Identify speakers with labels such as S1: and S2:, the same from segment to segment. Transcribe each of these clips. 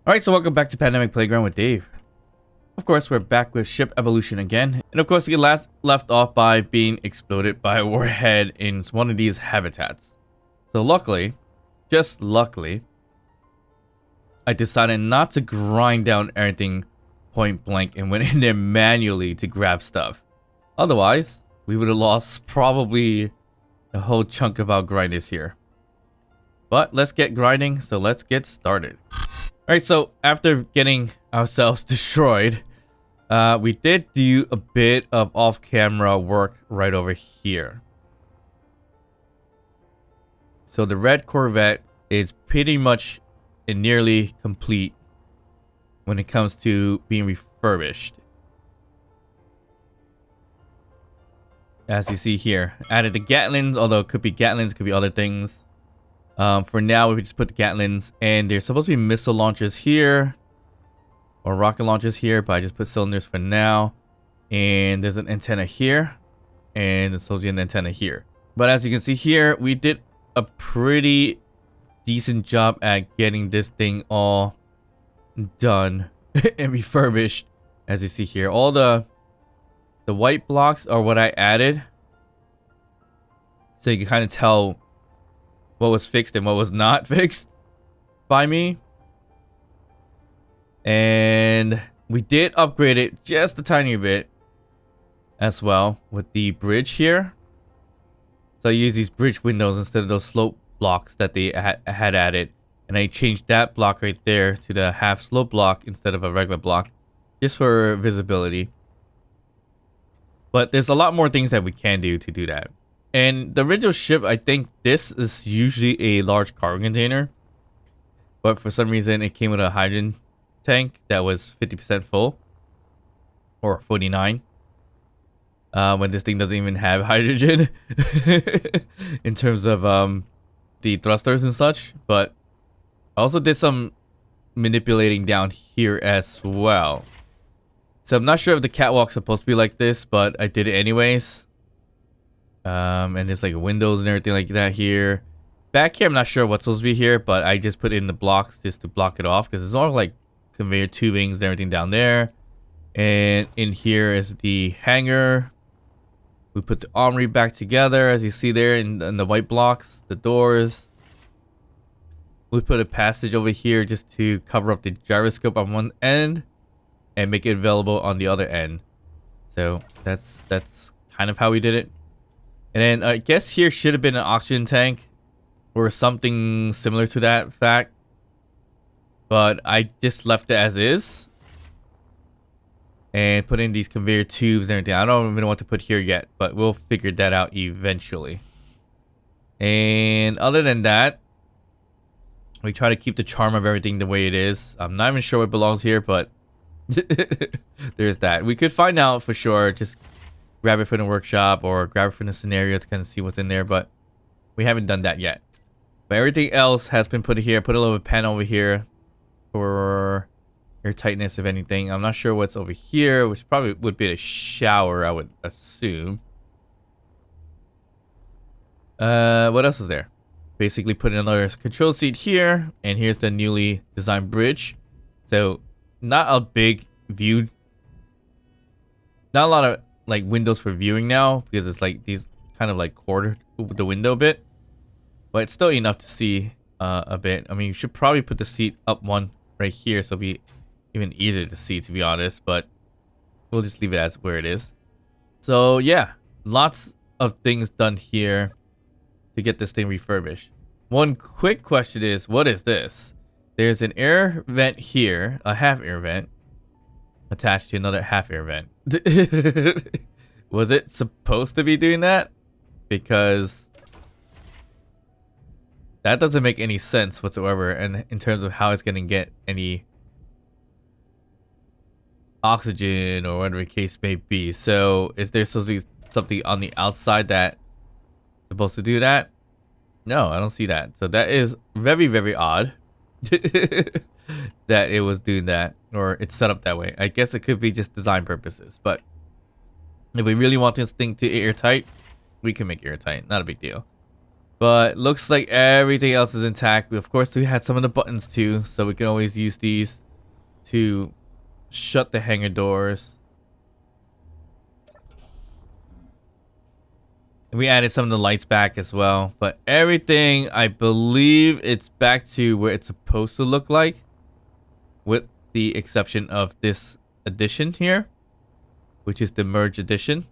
S1: Alright, so welcome back to Pandemic Playground with Dave. Of course, we're back with ship evolution again. And of course, we last left off by being exploded by a warhead in one of these habitats. So luckily, just luckily, I decided not to grind down everything point blank and went in there manually to grab stuff. Otherwise, we would have lost probably a whole chunk of our grinders here. But let's get grinding, so let's get started. Alright, so after getting ourselves destroyed, we did do a bit of off-camera work right over here. So the red Corvette is pretty much nearly complete when it comes to being refurbished. As you see here, added the Gatlings, although it could be Gatlings, could be other things. For now, we just put the Gatlings, and there's supposed to be missile launchers here, or rocket launchers here, but I just put cylinders for now. And there's an antenna here, and a soldier antenna here. But as you can see here, we did a pretty decent job at getting this thing all done and refurbished. As you see here, all the white blocks are what I added, so you can kind of tell what was fixed and what was not fixed by me. And we did upgrade it just a tiny bit as well with the bridge here. So I use these bridge windows instead of those slope blocks that they had added, and I changed that block right there to the half slope block instead of a regular block, just for visibility. But there's a lot more things that we can do to do that. And the original ship, I think this is usually a large cargo container, but for some reason it came with a hydrogen tank that was 50% full, or 49, when this thing doesn't even have hydrogen in terms of the thrusters and such. But I also did some manipulating down here as well. So I'm not sure if the catwalk's supposed to be like this, but I did it anyways. And there's like windows and everything like that here. Back here, I'm not sure what's supposed to be here, but I just put in the blocks just to block it off, because it's all like conveyor tubings and everything down there. And in here is the hangar. We put the armory back together, as you see there in the white blocks, the doors. We put a passage over here just to cover up the gyroscope on one end and make it available on the other end. So that's kind of how we did it. And then I guess here should have been an oxygen tank or something similar to that fact, but I just left it as is and put in these conveyor tubes and everything. I don't even know what to put here yet, but we'll figure that out eventually. And other than that, we try to keep the charm of everything the way it is. I'm not even sure what belongs here, but there's that. We could find out for sure. Just grab it from the workshop or grab it from the scenario to kind of see what's in there, but we haven't done that yet. But everything else has been put here. Put a little pen over here for air tightness, if anything. I'm not sure what's over here, which probably would be a shower, I would assume. What else is there? Basically put in another control seat here, and here's the newly designed bridge. So not a big view, not a lot of like windows for viewing now, because it's like these kind of like quartered the window a bit, but it's still enough to see a bit. I mean, you should probably put the seat up one right here, so it'll be even easier to see, to be honest, but we'll just leave it as where it is. So yeah, lots of things done here to get this thing refurbished. One quick question is, what is this? There's an air vent here, a half air vent, attached to another half air vent. Was it supposed to be doing that? Because that doesn't make any sense whatsoever, and in terms of how it's going to get any oxygen or whatever the case may be. So is there supposed to be something on the outside that's supposed to do that? No, I don't see that. So that is very, very odd that it was doing that, or it's set up that way. I guess it could be just design purposes, but if we really want this thing to airtight, we can make it airtight. Not a big deal. But looks like everything else is intact. Of course, we had some of the buttons too, so we can always use these to shut the hangar doors. And we added some of the lights back as well. But everything, I believe it's back to where it's supposed to look like. With the exception of this edition here, which is the merge edition.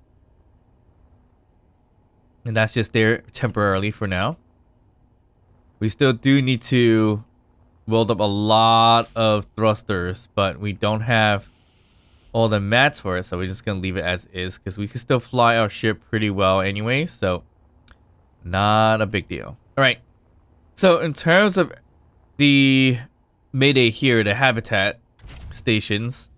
S1: And that's just there temporarily for now. We still do need to weld up a lot of thrusters, but we don't have all the mats for it, so we're just gonna leave it as is because we can still fly our ship pretty well anyway, so not a big deal. All right, so in terms of the Mayday here, the habitat stations,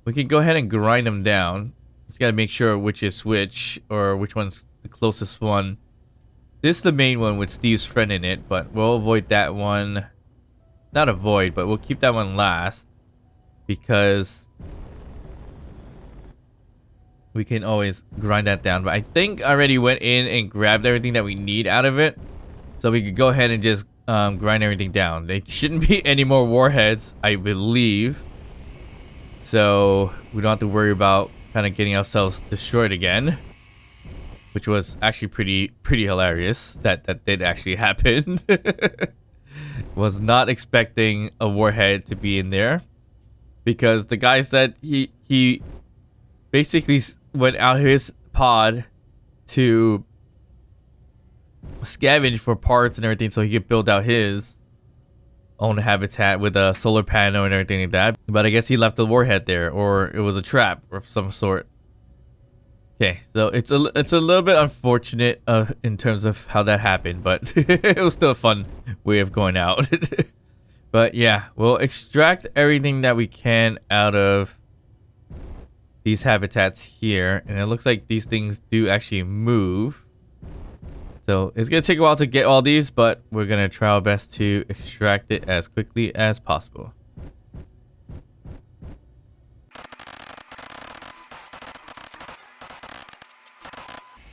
S1: we can go ahead and grind them down. Just gotta make sure which is which, or which one's the closest one. This is the main one with Steve's friend in it, but we'll avoid that one. Not avoid, but we'll keep that one last because we can always grind that down. But I think I already went in and grabbed everything that we need out of it, so we could go ahead and just grind everything down. There shouldn't be any more warheads, I believe, so we don't have to worry about kind of getting ourselves destroyed again, which was actually pretty hilarious that did actually happen. Was not expecting a warhead to be in there because the guy said he basically went out his pod to scavenge for parts and everything so he could build out his own habitat with a solar panel and everything like that. But I guess he left the warhead there, or it was a trap of some sort. Okay, so it's a little bit unfortunate in terms of how that happened, but it was still a fun way of going out. But yeah, we'll extract everything that we can out of these habitats here, and it looks like these things do actually move. So it's gonna take a while to get all these, but we're gonna try our best to extract it as quickly as possible.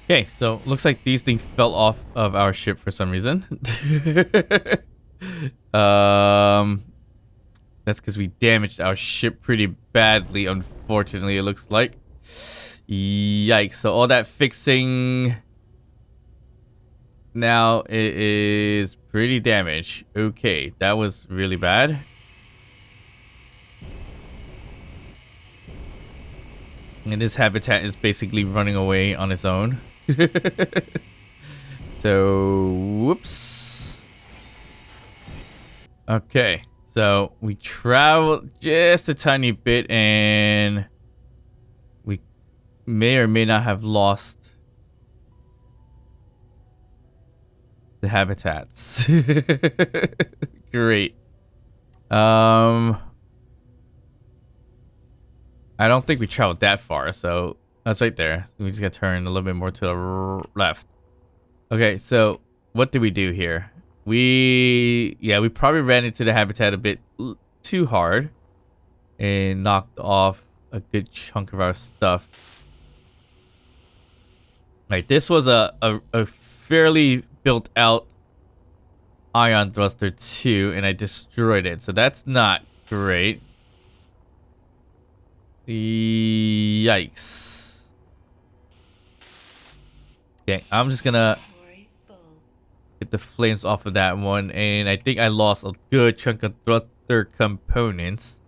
S1: Okay, so looks like these things fell off of our ship for some reason. That's because we damaged our ship pretty badly, unfortunately, it looks like. Yikes, so all that fixing, now it is pretty damaged. Okay, that was really bad. And this habitat is basically running away on its own. So, whoops. Okay, so we traveled just a tiny bit and we may or may not have lost the habitats. Great. I don't think we traveled that far, so that's right there. We just gotta turn a little bit more to the left. Okay, so what did we do here? We probably ran into the habitat a bit too hard and knocked off a good chunk of our stuff. Right, this was a fairly built out ion thruster too, and I destroyed it, so that's not great. Yikes. Okay, I'm just gonna get the flames off of that one, and I think I lost a good chunk of thruster components,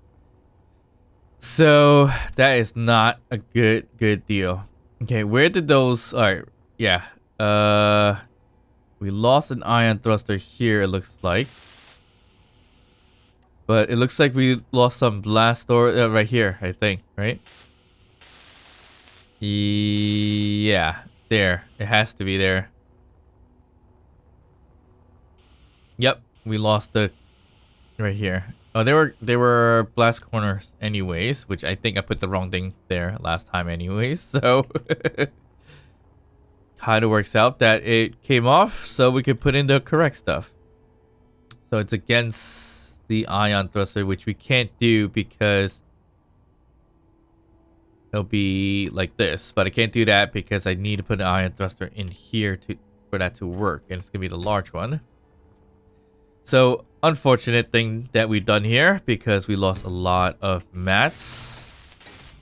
S1: so that is not a good deal. Okay, where did those, all right, yeah, we lost an ion thruster here, it looks like. But it looks like we lost some blast door right here, I think, right? Yeah, there. It has to be there. Yep, we lost the right here. Oh, they were blast corners anyways, which I think I put the wrong thing there last time anyways. So kind of works out that it came off so we could put in the correct stuff. So it's against the ion thruster, which we can't do because it'll be like this, but I can't do that because I need to put an ion thruster in here to for that to work, and it's gonna be the large one. So unfortunate thing that we've done here because we lost a lot of mats.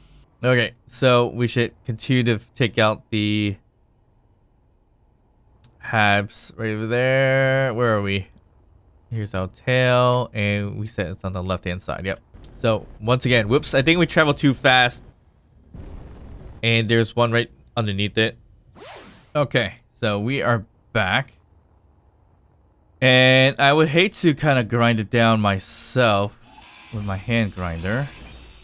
S1: Okay, so we should continue to take out the habs right over there. Where are we? Here's our tail, and we said it's on the left hand side. Yep. So once again, whoops, I think we traveled too fast, and there's one right underneath it. Okay, so we are back, and I would hate to kind of grind it down myself with my hand grinder,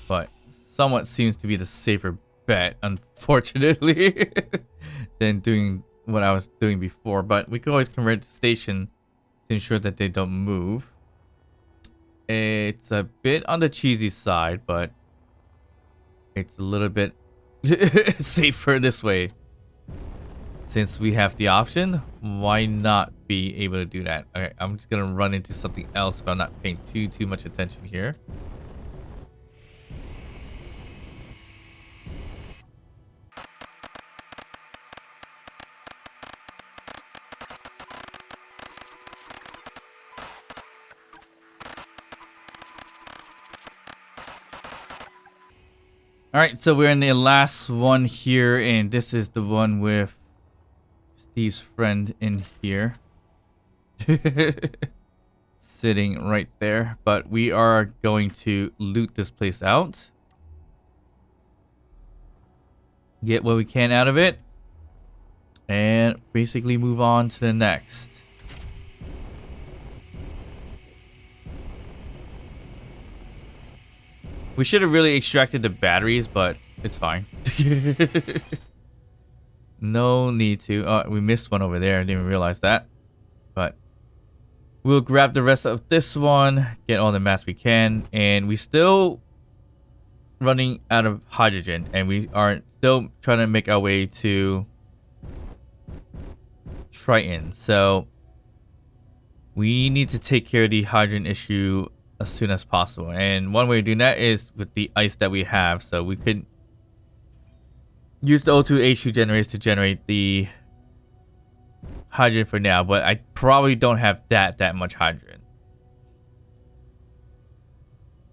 S1: but somewhat seems to be the safer bet, unfortunately, than doing what I was doing before. But we could always convert the station to ensure that they don't move. It's a bit on the cheesy side, but it's a little bit safer this way. Since we have the option, why not be able to do that? Okay, I'm just gonna run into something else if I'm not paying too much attention here. Alright, so we're in the last one here, and this is the one with Steve's friend in here. Sitting right there. But we are going to loot this place out. Get what we can out of it. And basically move on to the next. We should have really extracted the batteries, but it's fine. No need to. Oh, we missed one over there. I didn't even realize that. But we'll grab the rest of this one, get all the mats we can, and we still running out of hydrogen, and we are still trying to make our way to Triton. So we need to take care of the hydrogen issue as soon as possible, and one way of doing that is with the ice that we have. So we could use the O2H2 generators to generate the hydrogen for now, but I probably don't have that much hydrogen.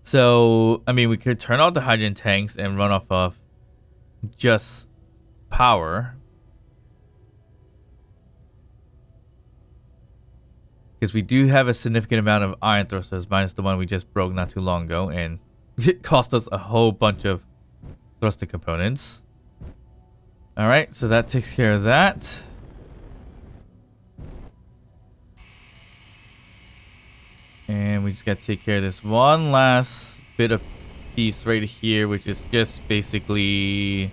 S1: So I mean, we could turn off the hydrogen tanks and run off of just power, because we do have a significant amount of iron thrusters, minus the one we just broke not too long ago, and it cost us a whole bunch of thruster components. Alright, so that takes care of that. And we just gotta take care of this one last bit of piece right here, which is just basically,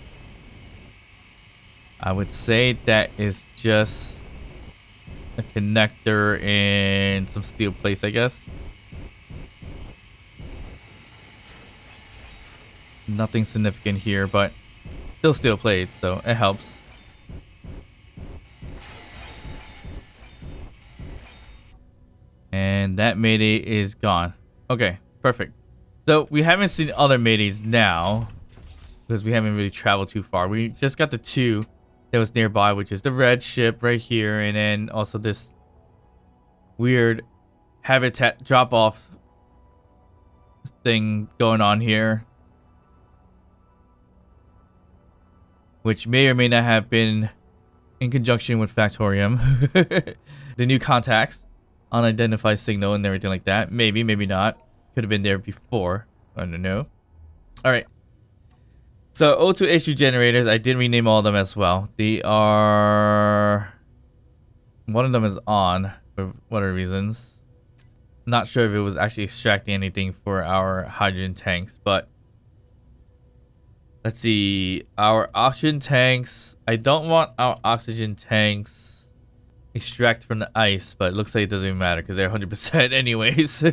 S1: I would say that is just a connector and some steel plates, I guess. Nothing significant here, but still steel plates, so it helps. And that mayday is gone. Okay, perfect. So we haven't seen other maydays now, because we haven't really traveled too far. We just got the two that was nearby, which is the red ship right here, and then also this weird habitat drop-off thing going on here, which may or may not have been in conjunction with Factorium. The new contacts, unidentified signal and everything like that. Maybe, maybe not. Could have been there before. I don't know. Alright. So O2H2 generators, I did rename all of them as well. They are... One of them is on for whatever reasons. Not sure if it was actually extracting anything for our hydrogen tanks, but... Let's see. Our oxygen tanks. I don't want our oxygen tanks extract from the ice, but it looks like it doesn't even matter because they're 100% anyways.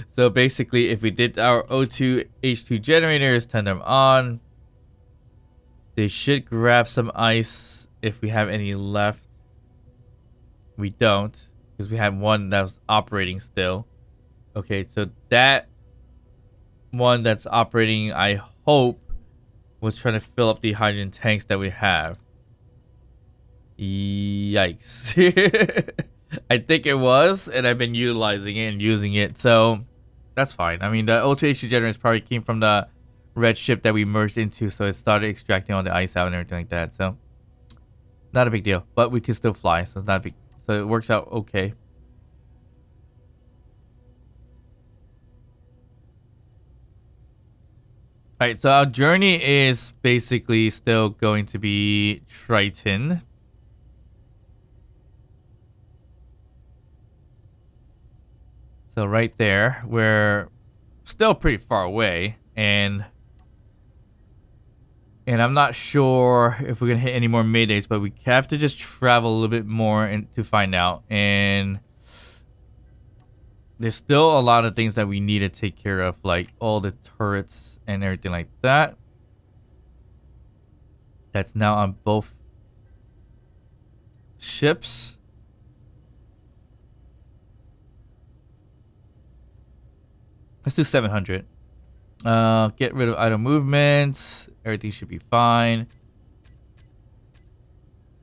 S1: So basically, if we did our O2H2 generators, turn them on, they should grab some ice if we have any left. We don't, because we have one that was operating still. Okay, so that one that's operating, I hope, was trying to fill up the hydrogen tanks that we have. Yikes. I think it was, and I've been utilizing it and using it, so that's fine. I mean, the ultra-HU generators probably came from the red ship that we merged into, so it started extracting all the ice out and everything like that, so not a big deal. But we can still fly, so it's not a big... So it works out okay. Alright, so our journey is basically still going to be Triton. So right there, we're still pretty far away, and I'm not sure if we're gonna hit any more maydays, but we have to just travel a little bit more and to find out. And there's still a lot of things that we need to take care of, like all the turrets and everything like that. That's now on both ships. Let's do 700. Get rid of idle movements. Everything should be fine.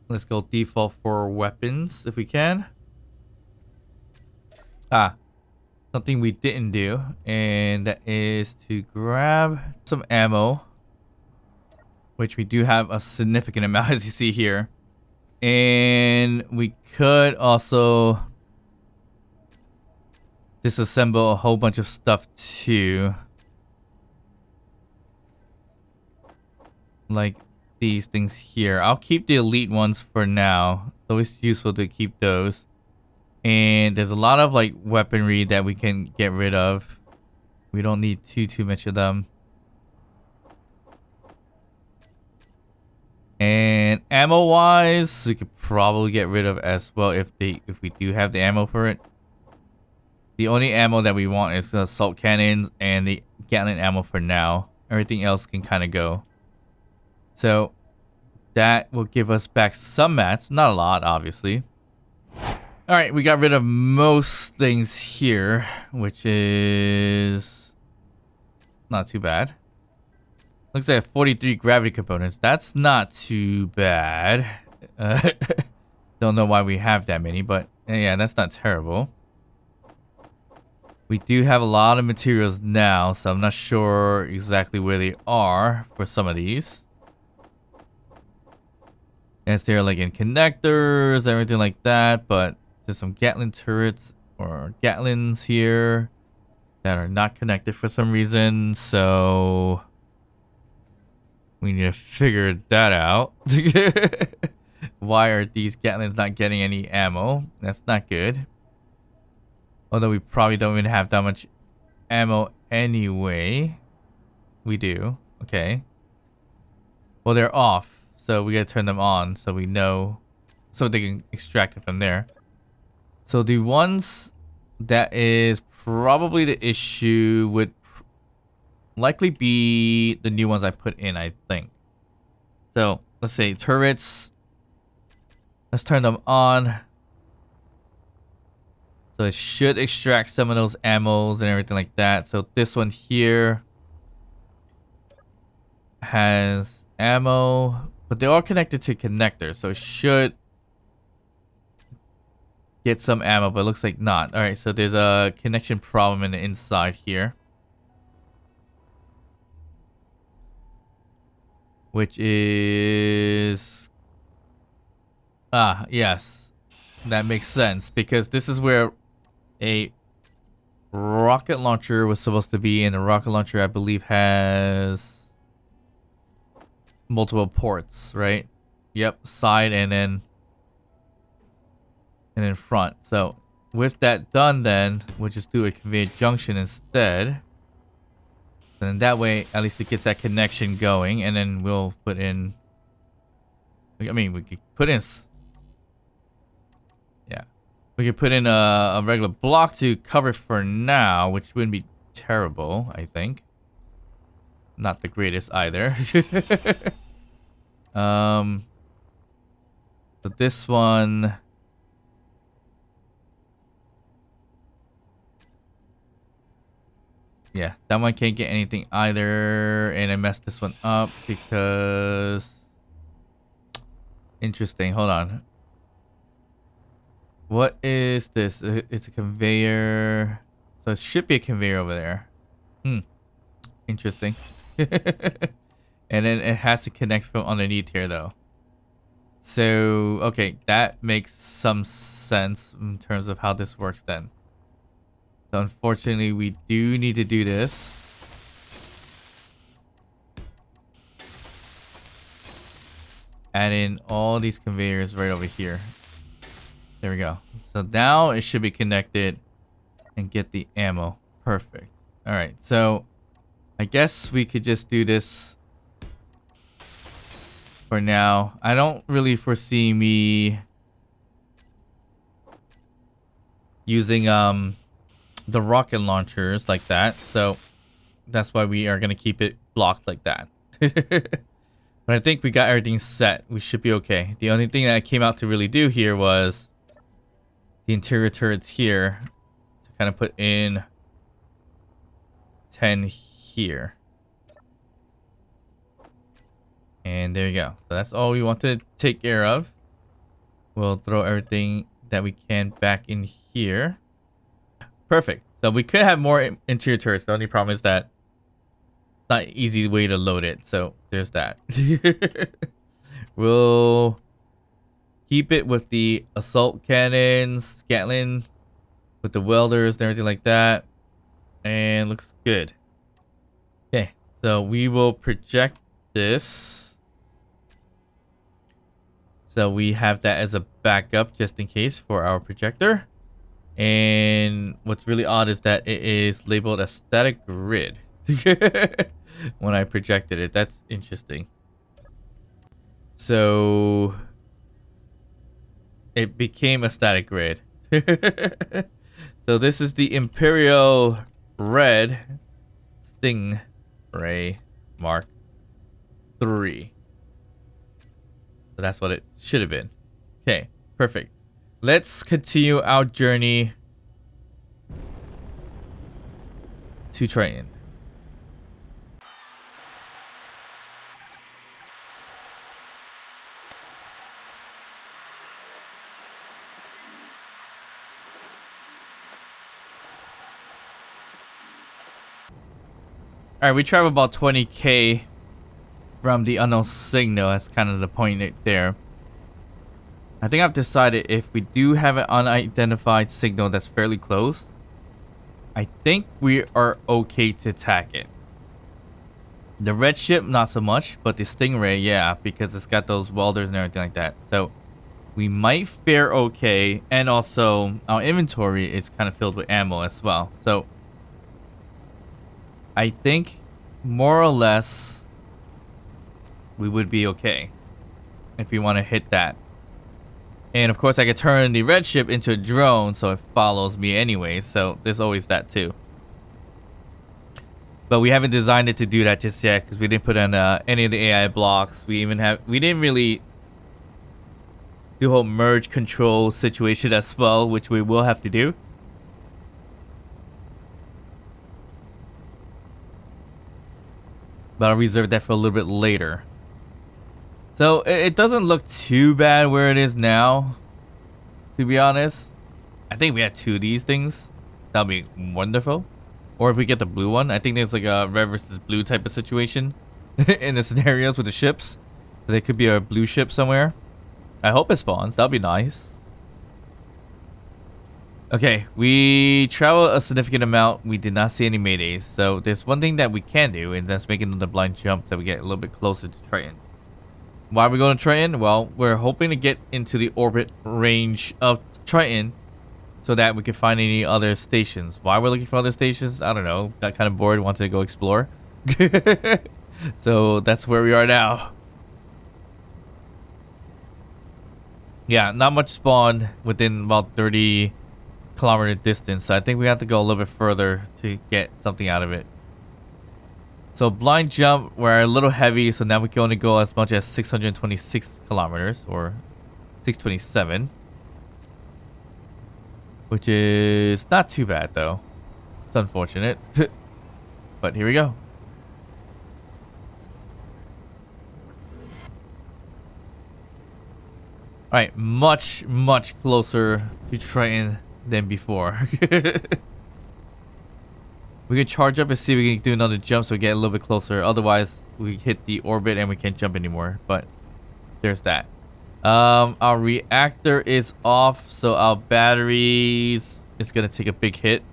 S1: Let's go default for weapons if we can. Something we didn't do, and that is to grab some ammo, which we do have a significant amount, as you see here. And we could also disassemble a whole bunch of stuff too, like these things here. I'll keep the elite ones for now. It's always useful to keep those. And there's a lot of like weaponry that we can get rid of. We don't need too much of them. And ammo wise, we could probably get rid of as well if we do have the ammo for it. The only ammo that we want is the assault cannons and the Gatling ammo for now. Everything else can kind of go. So that will give us back some mats. Not a lot, obviously. Alright, we got rid of most things here, which is not too bad. Looks like 43 gravity components. That's not too bad. Don't know why we have that many, but yeah, that's not terrible. We do have a lot of materials now, so I'm not sure exactly where they are for some of these. Yes, they're like in connectors, everything like that, but there's some Gatling turrets or Gatlings here that are not connected for some reason, so we need to figure that out. Why are these Gatlings not getting any ammo? That's not good. Although we probably don't even have that much ammo anyway. We do. Okay. Well, they're off, so we gotta turn them on so we know, so they can extract it from there. So the ones that is probably the issue would likely be the new ones I put in, I think. So let's say turrets. Let's turn them on. So it should extract some of those ammos and everything like that. So this one here has ammo, but they're all connected to connectors, so it should get some ammo, but it looks like not. Alright, so there's a connection problem in the inside here, which is... yes. That makes sense, because this is where a rocket launcher was supposed to be, and the rocket launcher, I believe, has multiple ports, right? Yep, side and then front. So with that done, then we'll just do a conveyor junction instead. And that way, at least it gets that connection going, and then we'll put in... I mean, we could put in... Yeah. We could put in a regular block to cover for now, which wouldn't be terrible, I think. Not the greatest either. But this one... Yeah, that one can't get anything either, and I messed this one up because Interesting. Hold on. What is this? It's a conveyor. So it should be a conveyor over there. Hmm. Interesting. And then it has to connect from underneath here though. So, okay, that makes some sense in terms of how this works then. So unfortunately, we do need to do this. Add in all these conveyors right over here. There we go. So now it should be connected and get the ammo. Perfect. All right, so I guess we could just do this for now. I don't really foresee me using the rocket launchers like that, so that's why we are gonna keep it blocked like that. But I think we got everything set. We should be okay. The only thing that I came out to really do here was the interior turrets here to kind of put in 10 here. And there you go. So that's all we wanted to take care of. We'll throw everything that we can back in here. Perfect. So we could have more interior turrets. The only problem is that it's not an easy way to load it. So there's that. We'll keep it with the assault cannons, Gatling, with the welders and everything like that. And looks good. Okay. So we will project this. So we have that as a backup just in case for our projector. And what's really odd is that it is labeled as static grid when I projected it. That's interesting. So it became a static grid. So this is the Imperial Red Stingray Mark III. So that's what it should have been. Okay, perfect. Let's continue our journey to Triton. Alright, we traveled about 20k from the unknown signal. That's kind of the point there. I think I've decided if we do have an unidentified signal that's fairly close, I think we are okay to attack it. The red ship, not so much, but the Stingray, yeah, because it's got those welders and everything like that. So we might fare okay, and also our inventory is kind of filled with ammo as well. So I think more or less we would be okay if we want to hit that. And of course I could turn the red ship into a drone so it follows me anyway, so there's always that too. But we haven't designed it to do that just yet because we didn't put in any of the AI blocks. We didn't really do a whole merge control situation as well, which we will have to do. But I'll reserve that for a little bit later. So it doesn't look too bad where it is now, to be honest. I think we had 2 of these things. That'll be wonderful. Or if we get the blue one, I think there's like a red versus blue type of situation in the scenarios with the ships. So there could be a blue ship somewhere. I hope it spawns. That'll be nice. Okay, we traveled a significant amount. We did not see any maydays. So there's one thing that we can do, and that's making another blind jump so we get a little bit closer to Triton. Why are we going to Triton? Well, we're hoping to get into the orbit range of Triton so that we can find any other stations. Why we're looking for other stations? I don't know. Got kind of bored, wanted to go explore. So that's where we are now. Yeah, not much spawn within about 30-kilometer distance. So I think we have to go a little bit further to get something out of it. So blind jump, we're a little heavy, so now we can only go as much as 626 kilometers, or 627. Which is not too bad, though. It's unfortunate. But here we go. Alright, much closer to Triton than before. We can charge up and see if we can do another jump so we get a little bit closer. Otherwise, we hit the orbit and we can't jump anymore. But there's that. Our reactor is off, so our batteries is gonna take a big hit.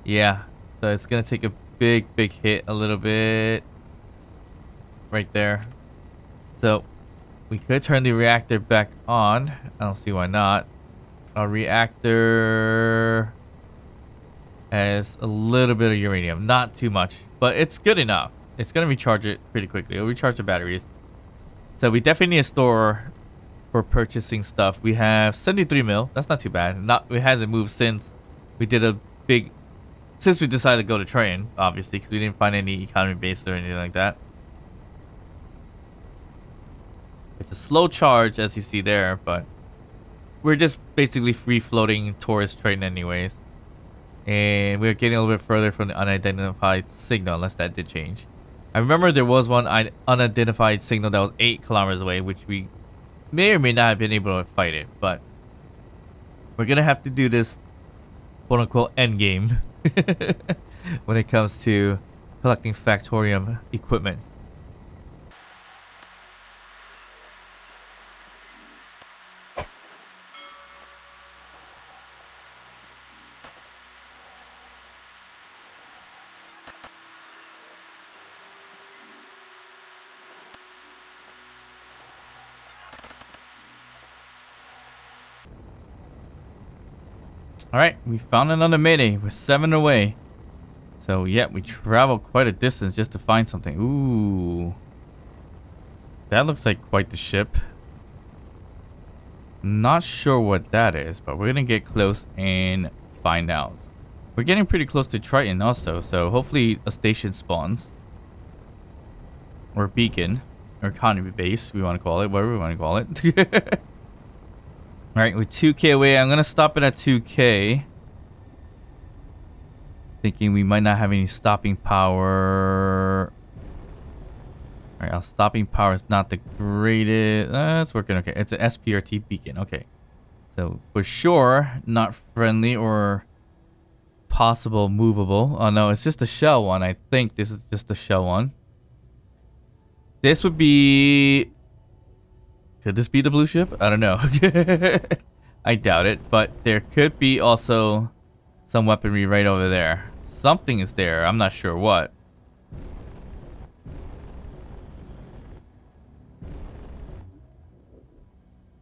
S1: Yeah, so it's gonna take a big hit a little bit. Right there. So we could turn the reactor back on. I don't see why not. Our reactor has a little bit of uranium. Not too much, but it's good enough. It's going to recharge it pretty quickly. It'll recharge the batteries. So we definitely need a store for purchasing stuff. We have 73 mil. That's not too bad. It hasn't moved since we did a big... Since we decided to go to Triton, obviously, because we didn't find any economy base or anything like that. It's a slow charge, as you see there, but we're just basically free-floating towards Triton anyways. And we're getting a little bit further from the unidentified signal, unless that did change. I remember there was one unidentified signal that was 8 kilometers away, which we may or may not have been able to fight it, but we're gonna have to do this quote-unquote endgame when it comes to collecting Factorium equipment. Alright, we found another mayday. We're 7 away. So, yeah, we traveled quite a distance just to find something. Ooh. That looks like quite the ship. Not sure what that is, but we're going to get close and find out. We're getting pretty close to Triton also, so hopefully a station spawns. Or a beacon. Or economy base, we want to call it. Whatever we want to call it. Alright, we're 2k away. I'm going to stop it at 2k. Thinking we might not have any stopping power. Alright, our stopping power is not the greatest. It's working okay. It's an SPRT beacon. Okay. So, for sure, not friendly or possible movable. Oh, no, it's just a shell one. I think this is just a shell one. This would be... Could this be the blue ship? I don't know. I doubt it. But there could be also some weaponry right over there. Something is there. I'm not sure what.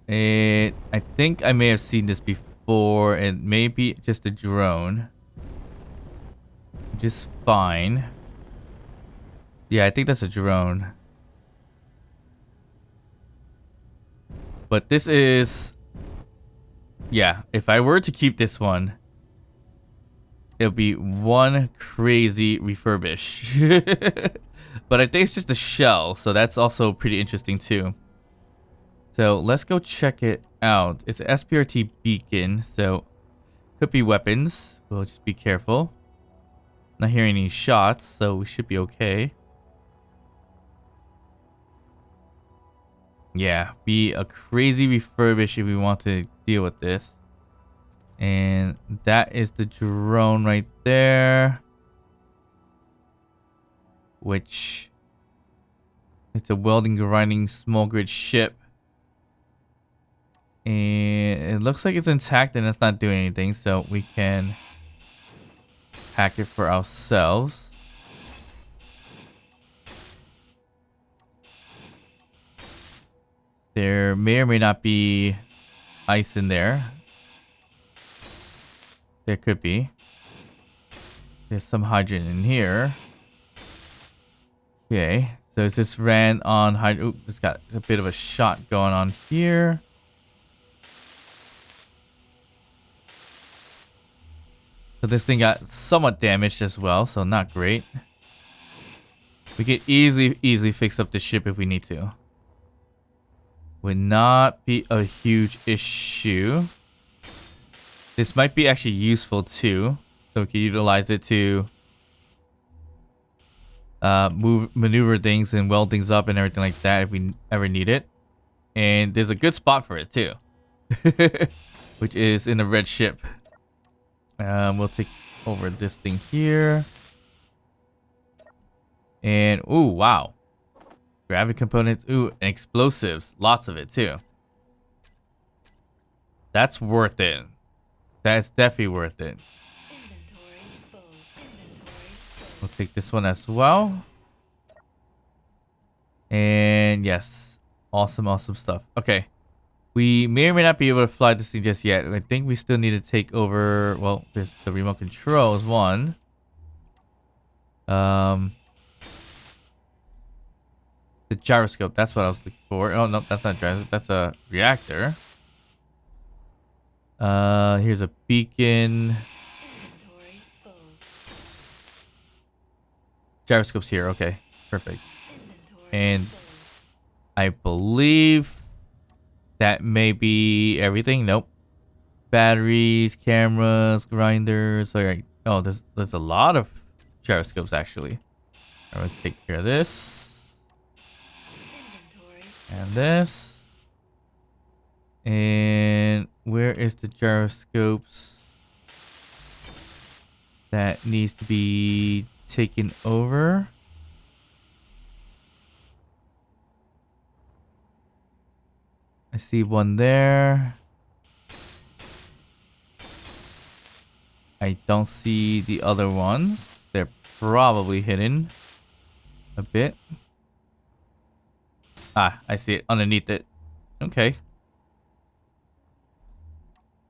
S1: I think I may have seen this before. It may be just a drone. Just fine. Yeah, I think that's a drone. But this is... Yeah, if I were to keep this one, it'll be one crazy refurbish. But I think it's just a shell, so that's also pretty interesting too. So let's go check it out. It's an SPRT beacon, so could be weapons. We'll just be careful. Not hearing any shots, so we should be okay. Yeah, be a crazy refurbish if we want to deal with this. And that is the drone right there. Which... It's a welding, grinding, small grid ship. And it looks like it's intact and it's not doing anything. So we can hack it for ourselves. There may or may not be ice in there. There could be. There's some hydrogen in here. Okay. So it's just ran on hydrogen. Oop, it's got a bit of a shot going on here. So this thing got somewhat damaged as well. So not great. We could easily fix up the ship if we need to. Would not be a huge issue. This might be actually useful too. So we can utilize it to maneuver things and weld things up and everything like that if we ever need it. And there's a good spot for it too, which is in the red ship. We'll take over this thing here. And ooh, wow. Gravity components, ooh, and explosives. Lots of it too. That's worth it. That's definitely worth it. We'll take this one as well. And yes, awesome, awesome stuff. Okay. We may or may not be able to fly this thing just yet. I think we still need to take over, well, there's the remote control is one. The gyroscope, that's what I was looking for. Oh, no, that's not gyroscope. That's a reactor. Here's a beacon. Gyroscope's here. Okay, perfect. And I believe that may be everything. Nope. Batteries, cameras, grinders. All right. Oh, there's a lot of gyroscopes actually. I'm gonna take care of this. And this. And where is the gyroscopes that needs to be taken over? I see one there. I don't see the other ones. They're probably hidden a bit. Ah, I see it underneath it. Okay.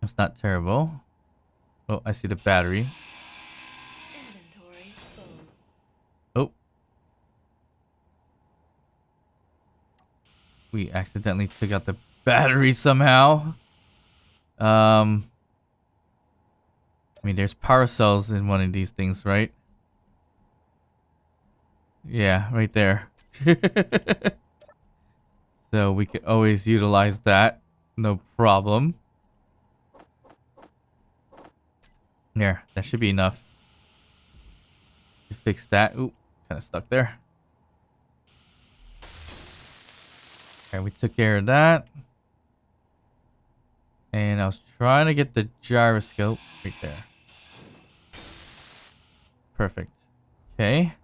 S1: That's not terrible. Oh, I see the battery. Oh. We accidentally took out the battery somehow. I mean, there's power cells in one of these things, right? Yeah, right there. So we can always utilize that. No problem. There, that should be enough to fix that. Ooh, kind of stuck there. Okay, we took care of that. And I was trying to get the gyroscope right there. Perfect. Okay.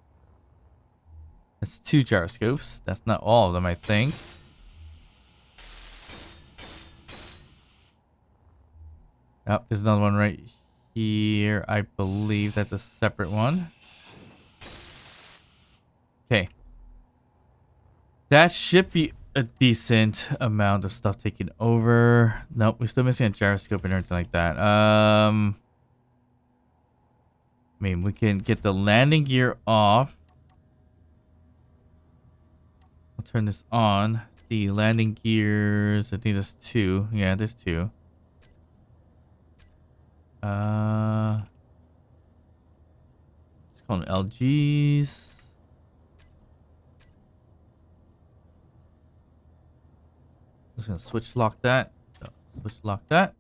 S1: That's 2 gyroscopes. That's not all of them, I think. Oh, there's another one right here. I believe that's a separate one. Okay. That should be a decent amount of stuff taken over. Nope, we're still missing a gyroscope and everything like that. I mean, we can get the landing gear off. I'll turn this on. The landing gears, I think there's 2. Yeah, there's 2. Let's call them LGs. Just gonna switch lock that. So, switch lock that.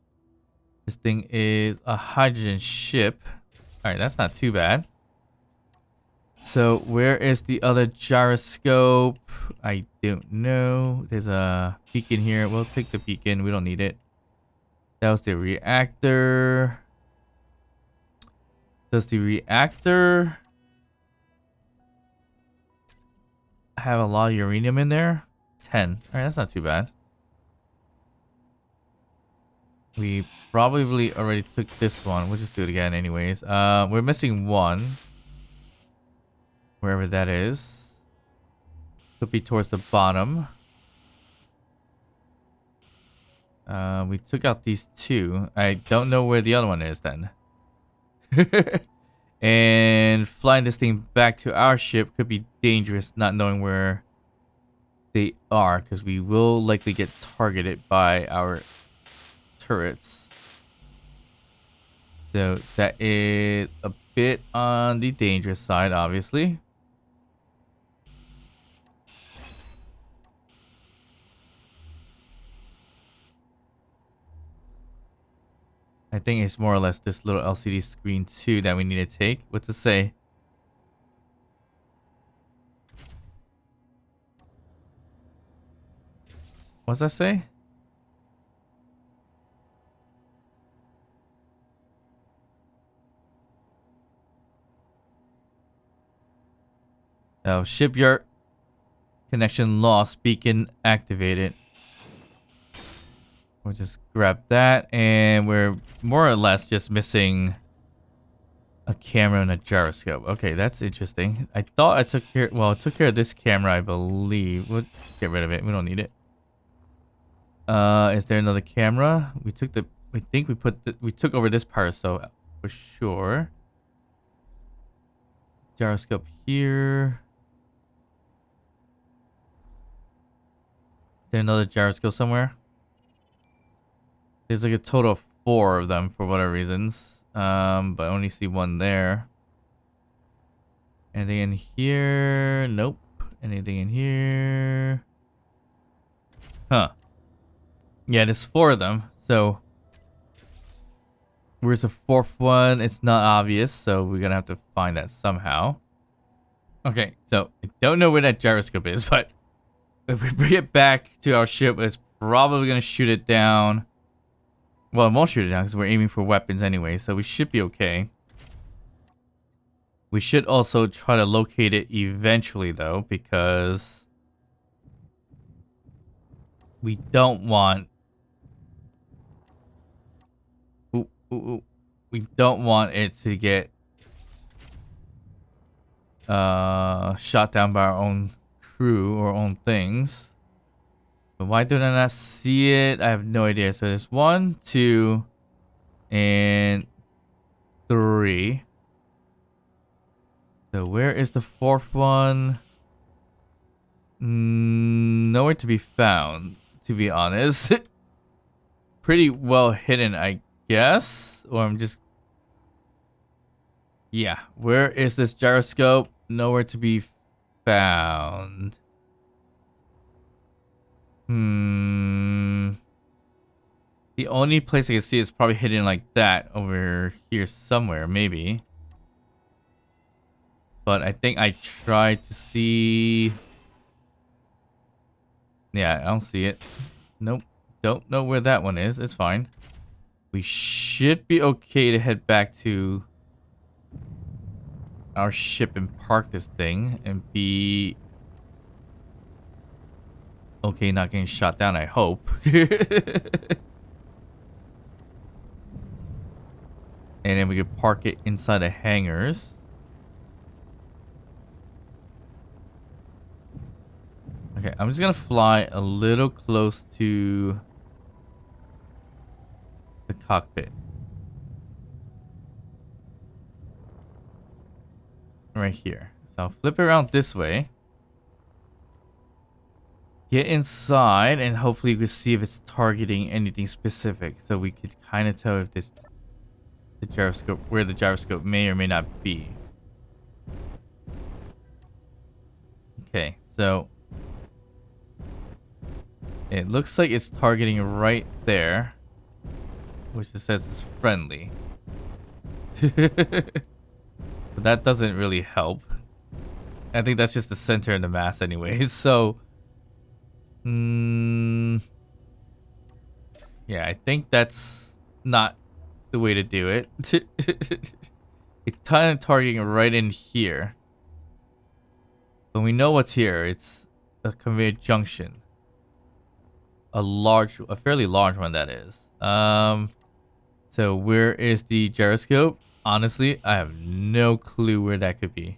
S1: This thing is a hydrogen ship. Alright, that's not too bad. So where is the other gyroscope? I don't know. There's a beacon here. We'll take the beacon. We don't need it. That was the reactor. Does the reactor have a lot of uranium in there? 10. Alright, that's not too bad. We probably already took this one. We'll just do it again anyways. We're missing one. Wherever that is. Could be towards the bottom. We took out these 2. I don't know where the other one is then. And flying this thing back to our ship could be dangerous, not knowing where they are, because we will likely get targeted by our turrets. So that is a bit on the dangerous side, obviously. I think it's more or less this little LCD screen too that we need to take. What's it say? What's that say? Oh, shipyard connection lost. Beacon activated. We'll just grab that, and we're more or less just missing a camera and a gyroscope. Okay, that's interesting. I thought I took care. Well, I took care of this camera, I believe. We'll get rid of it. We don't need it. Is there another camera? We took the. I think we put. We took over this part, so for sure. Gyroscope here. Is there another gyroscope somewhere? There's like a total of 4 of them for whatever reasons. But I only see one there. Anything in here? Nope. Anything in here? Huh. Yeah, there's 4 of them. So where's the 4th one? It's not obvious, so we're gonna have to find that somehow. Okay, so I don't know where that gyroscope is, but if we bring it back to our ship, it's probably gonna shoot it down. Well, it won't shoot it down because we're aiming for weapons anyway, so we should be okay. We should also try to locate it eventually, though, because we don't want... We don't want it to get shot down by our own crew or own things. But why did I not see it? I have no idea. So there's 1, 2, and 3. So where is the 4th one? Nowhere to be found, to be honest. Pretty well hidden, I guess. Or I'm just... Yeah, where is this gyroscope? Nowhere to be found. The only place I can see is probably hidden like that over here somewhere, maybe. But I think I tried to see... Yeah, I don't see it. Nope. Don't know where that one is. It's fine. We should be okay to head back to our ship and park this thing and be okay not getting shot down, I hope. And then we could park it inside the hangars. Okay, I'm just gonna fly a little close to the cockpit. Right here. So I'll flip it around this way. Get inside and hopefully we can see if it's targeting anything specific. So we could kind of tell if this the gyroscope, where the gyroscope may or may not be. Okay, so it looks like it's targeting right there, which it says it's friendly. But that doesn't really help. I think that's just the center of the mass anyways, so... yeah, I think that's not the way to do it. It's kind of targeting right in here. But we know what's here. It's a conveyor junction. A fairly large one, that is. So where is the gyroscope? Honestly, I have no clue where that could be.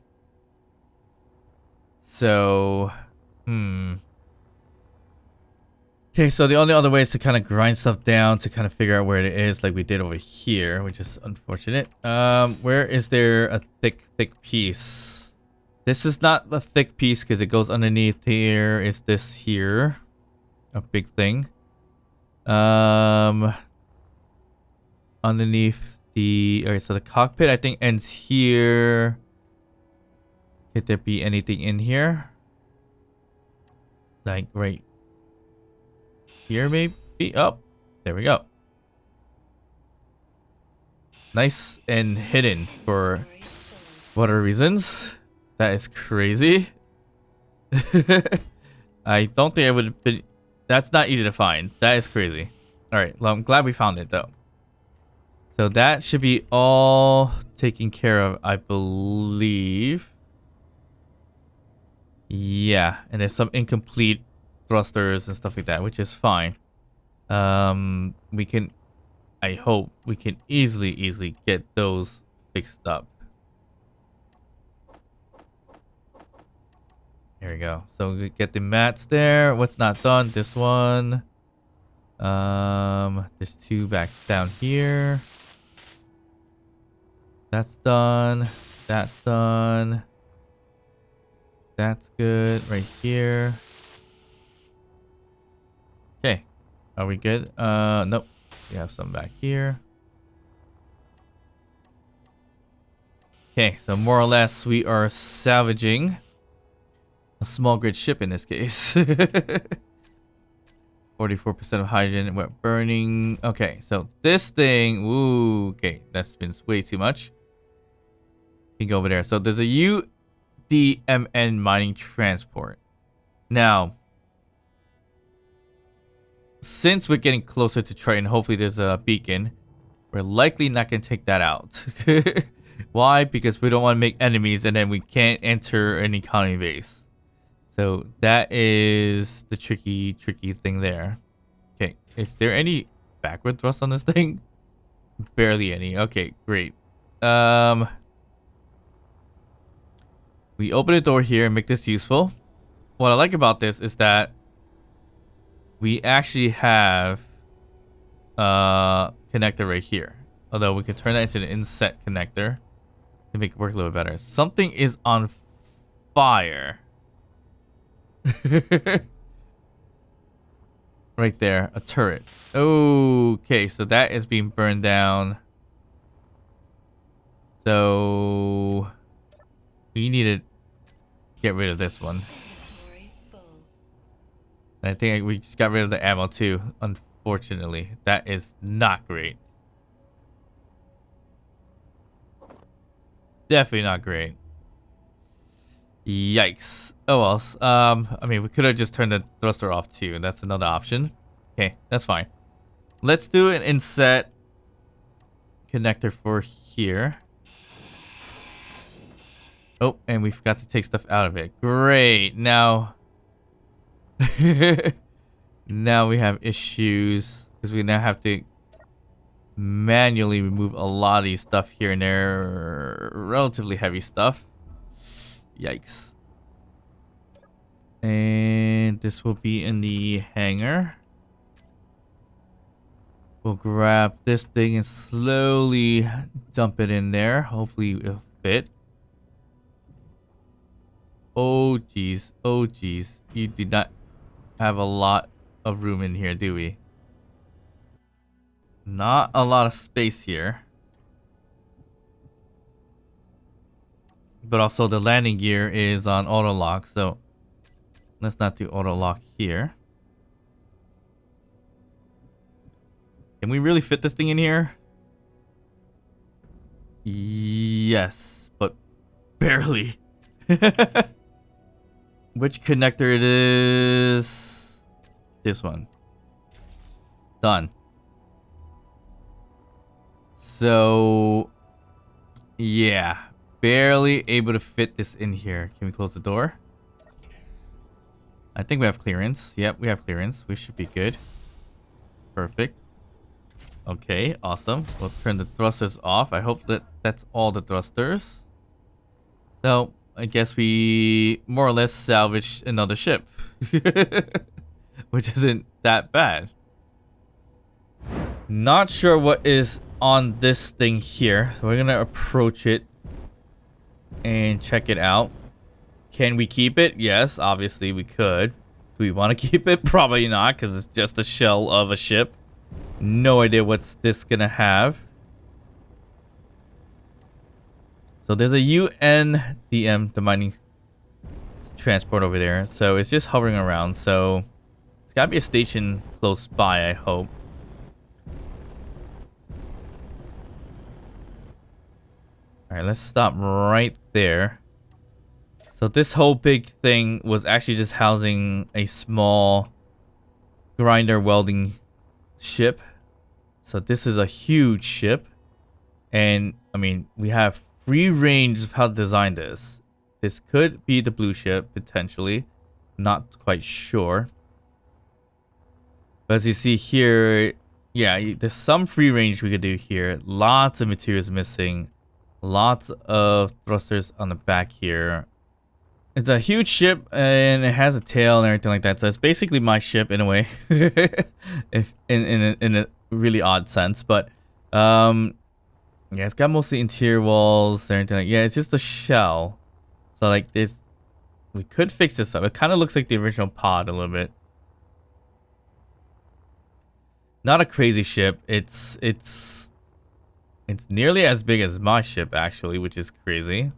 S1: So, okay, so the only other way is to kind of grind stuff down to kind of figure out where it is, like we did over here, which is unfortunate. Where is there a thick piece? This is not a thick piece because it goes underneath here. Is this here? A big thing. Underneath the... Alright, so the cockpit I think ends here. Could there be anything in here? Like right here maybe? Oh, there we go. Nice and hidden for whatever reasons. That is crazy. I don't think I would have been That's not easy to find. That is crazy. All right, well, I'm glad we found it though. So that should be all taken care of, I believe. Yeah, and there's some incomplete thrusters and stuff like that, which is fine. We can, I hope we can easily get those fixed up. There we go. So we get the mats there. What's not done? This one. There's two back down here. That's done. That's done. That's good. Right here. Okay. Are we good? Nope. We have some back here. Okay, so more or less we are salvaging a small grid ship in this case. 44% of hydrogen went burning. Okay, so this thing, ooh, okay, that's been way too much. You can go over there. So there's a UDMN mining transport. Now, since we're getting closer to Triton, hopefully there's a beacon. We're likely not going to take that out. Why? Because we don't want to make enemies and then we can't enter an economy base. So that is the tricky thing there. Okay, is there any backward thrust on this thing? Barely any. Okay, great. We open a door here and make this useful. What I like about this is that we actually have connector right here. Although we can turn that into an inset connector to make it work a little better. Something is on fire. Right there, a turret. Okay, so that is being burned down. So we need to get rid of this one. And I think we just got rid of the ammo too, unfortunately. That is not great. Definitely not great. Yikes. Oh well. I mean, we could have just turned the thruster off too. That's another option. Okay, that's fine. Let's do an inset connector for here. Oh, and we forgot to take stuff out of it. Great. Now, now we have issues because we now have to manually remove a lot of these stuff here and there. Relatively heavy stuff. Yikes. And this will be in the hangar. We'll grab this thing and slowly dump it in there. Hopefully it'll fit. Oh geez. Oh geez. You did not have a lot of room in here, do we? Not a lot of space here. But also the landing gear is on auto lock, so let's not do auto lock here. Can we really fit this thing in here? Yes, but barely. Which connector it is? This one. Done. So, yeah. Barely able to fit this in here. Can we close the door? I think we have clearance. Yep, we have clearance. We should be good. Perfect. Okay, awesome. We'll turn the thrusters off. I hope that that's all the thrusters. So, I guess we more or less salvaged another ship. Which isn't that bad. Not sure what is on this thing here. So we're gonna approach it and check it out. Can we keep it? Yes, obviously we could. Do we want to keep it? Probably not, because it's just a shell of a ship. No idea what's this gonna have. So there's a UNDM, the mining transport over there. So it's just hovering around. So it's gotta be a station close by, I hope. Alright, let's stop right there. So this whole big thing was actually just housing a small grinder welding ship. So this is a huge ship. And I mean, we have free range of how to design this. This could be the blue ship, potentially. Not quite sure. But as you see here, yeah, there's some free range we could do here. Lots of materials missing. Lots of thrusters on the back here. It's a huge ship and it has a tail and everything like that. So it's basically my ship in a way. If in a really odd sense. But yeah, it's got mostly interior walls and everything like, yeah, it's just a shell. So like this, we could fix this up. It kind of looks like the original pod a little bit. Not a crazy ship. It's nearly as big as my ship actually, which is crazy.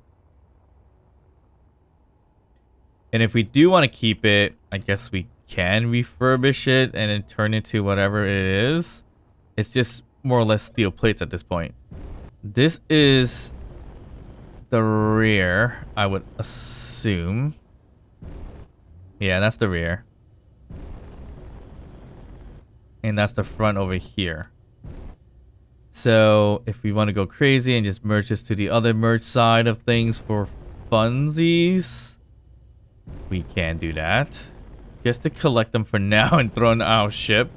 S1: And if we do want to keep it, I guess we can refurbish it and then turn it to whatever it is. It's just more or less steel plates at this point. This is the rear, I would assume. Yeah, that's the rear. And that's the front over here. So if we want to go crazy and just merge this to the other merge side of things for funsies, we can do that. Just to collect them for now and throw in our ship.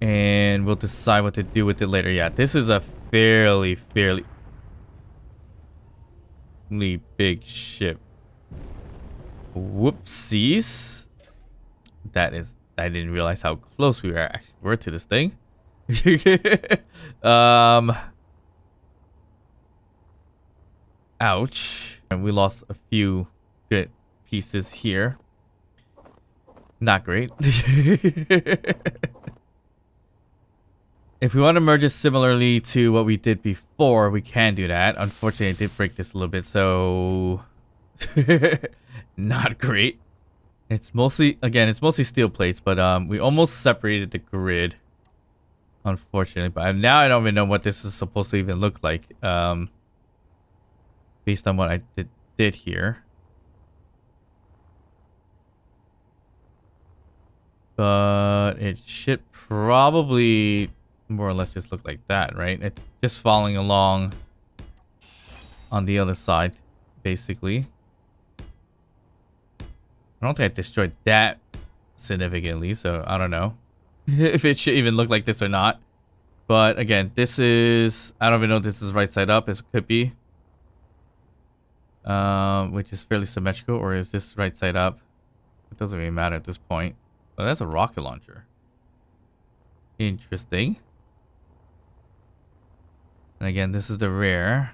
S1: And we'll decide what to do with it later. Yeah, this is a fairly big ship. Whoopsies. I didn't realize how close we were to this thing. Ouch. And we lost a few good pieces here. Not great. If we want to merge it similarly to what we did before, we can do that. Unfortunately, I did break this a little bit, so not great. It's mostly, again, it's mostly steel plates, but we almost separated the grid, unfortunately. But now I don't even know what this is supposed to even look like, based on what I did here. But it should probably more or less just look like that, right? It's just following along on the other side, basically. I don't think I destroyed that significantly, so I don't know if it should even look like this or not. But again, this is, I don't even know if this is right side up. It could be. Which is fairly symmetrical, or is this right side up? It doesn't really matter at this point. Oh, that's a rocket launcher. Interesting. And again, this is the rear.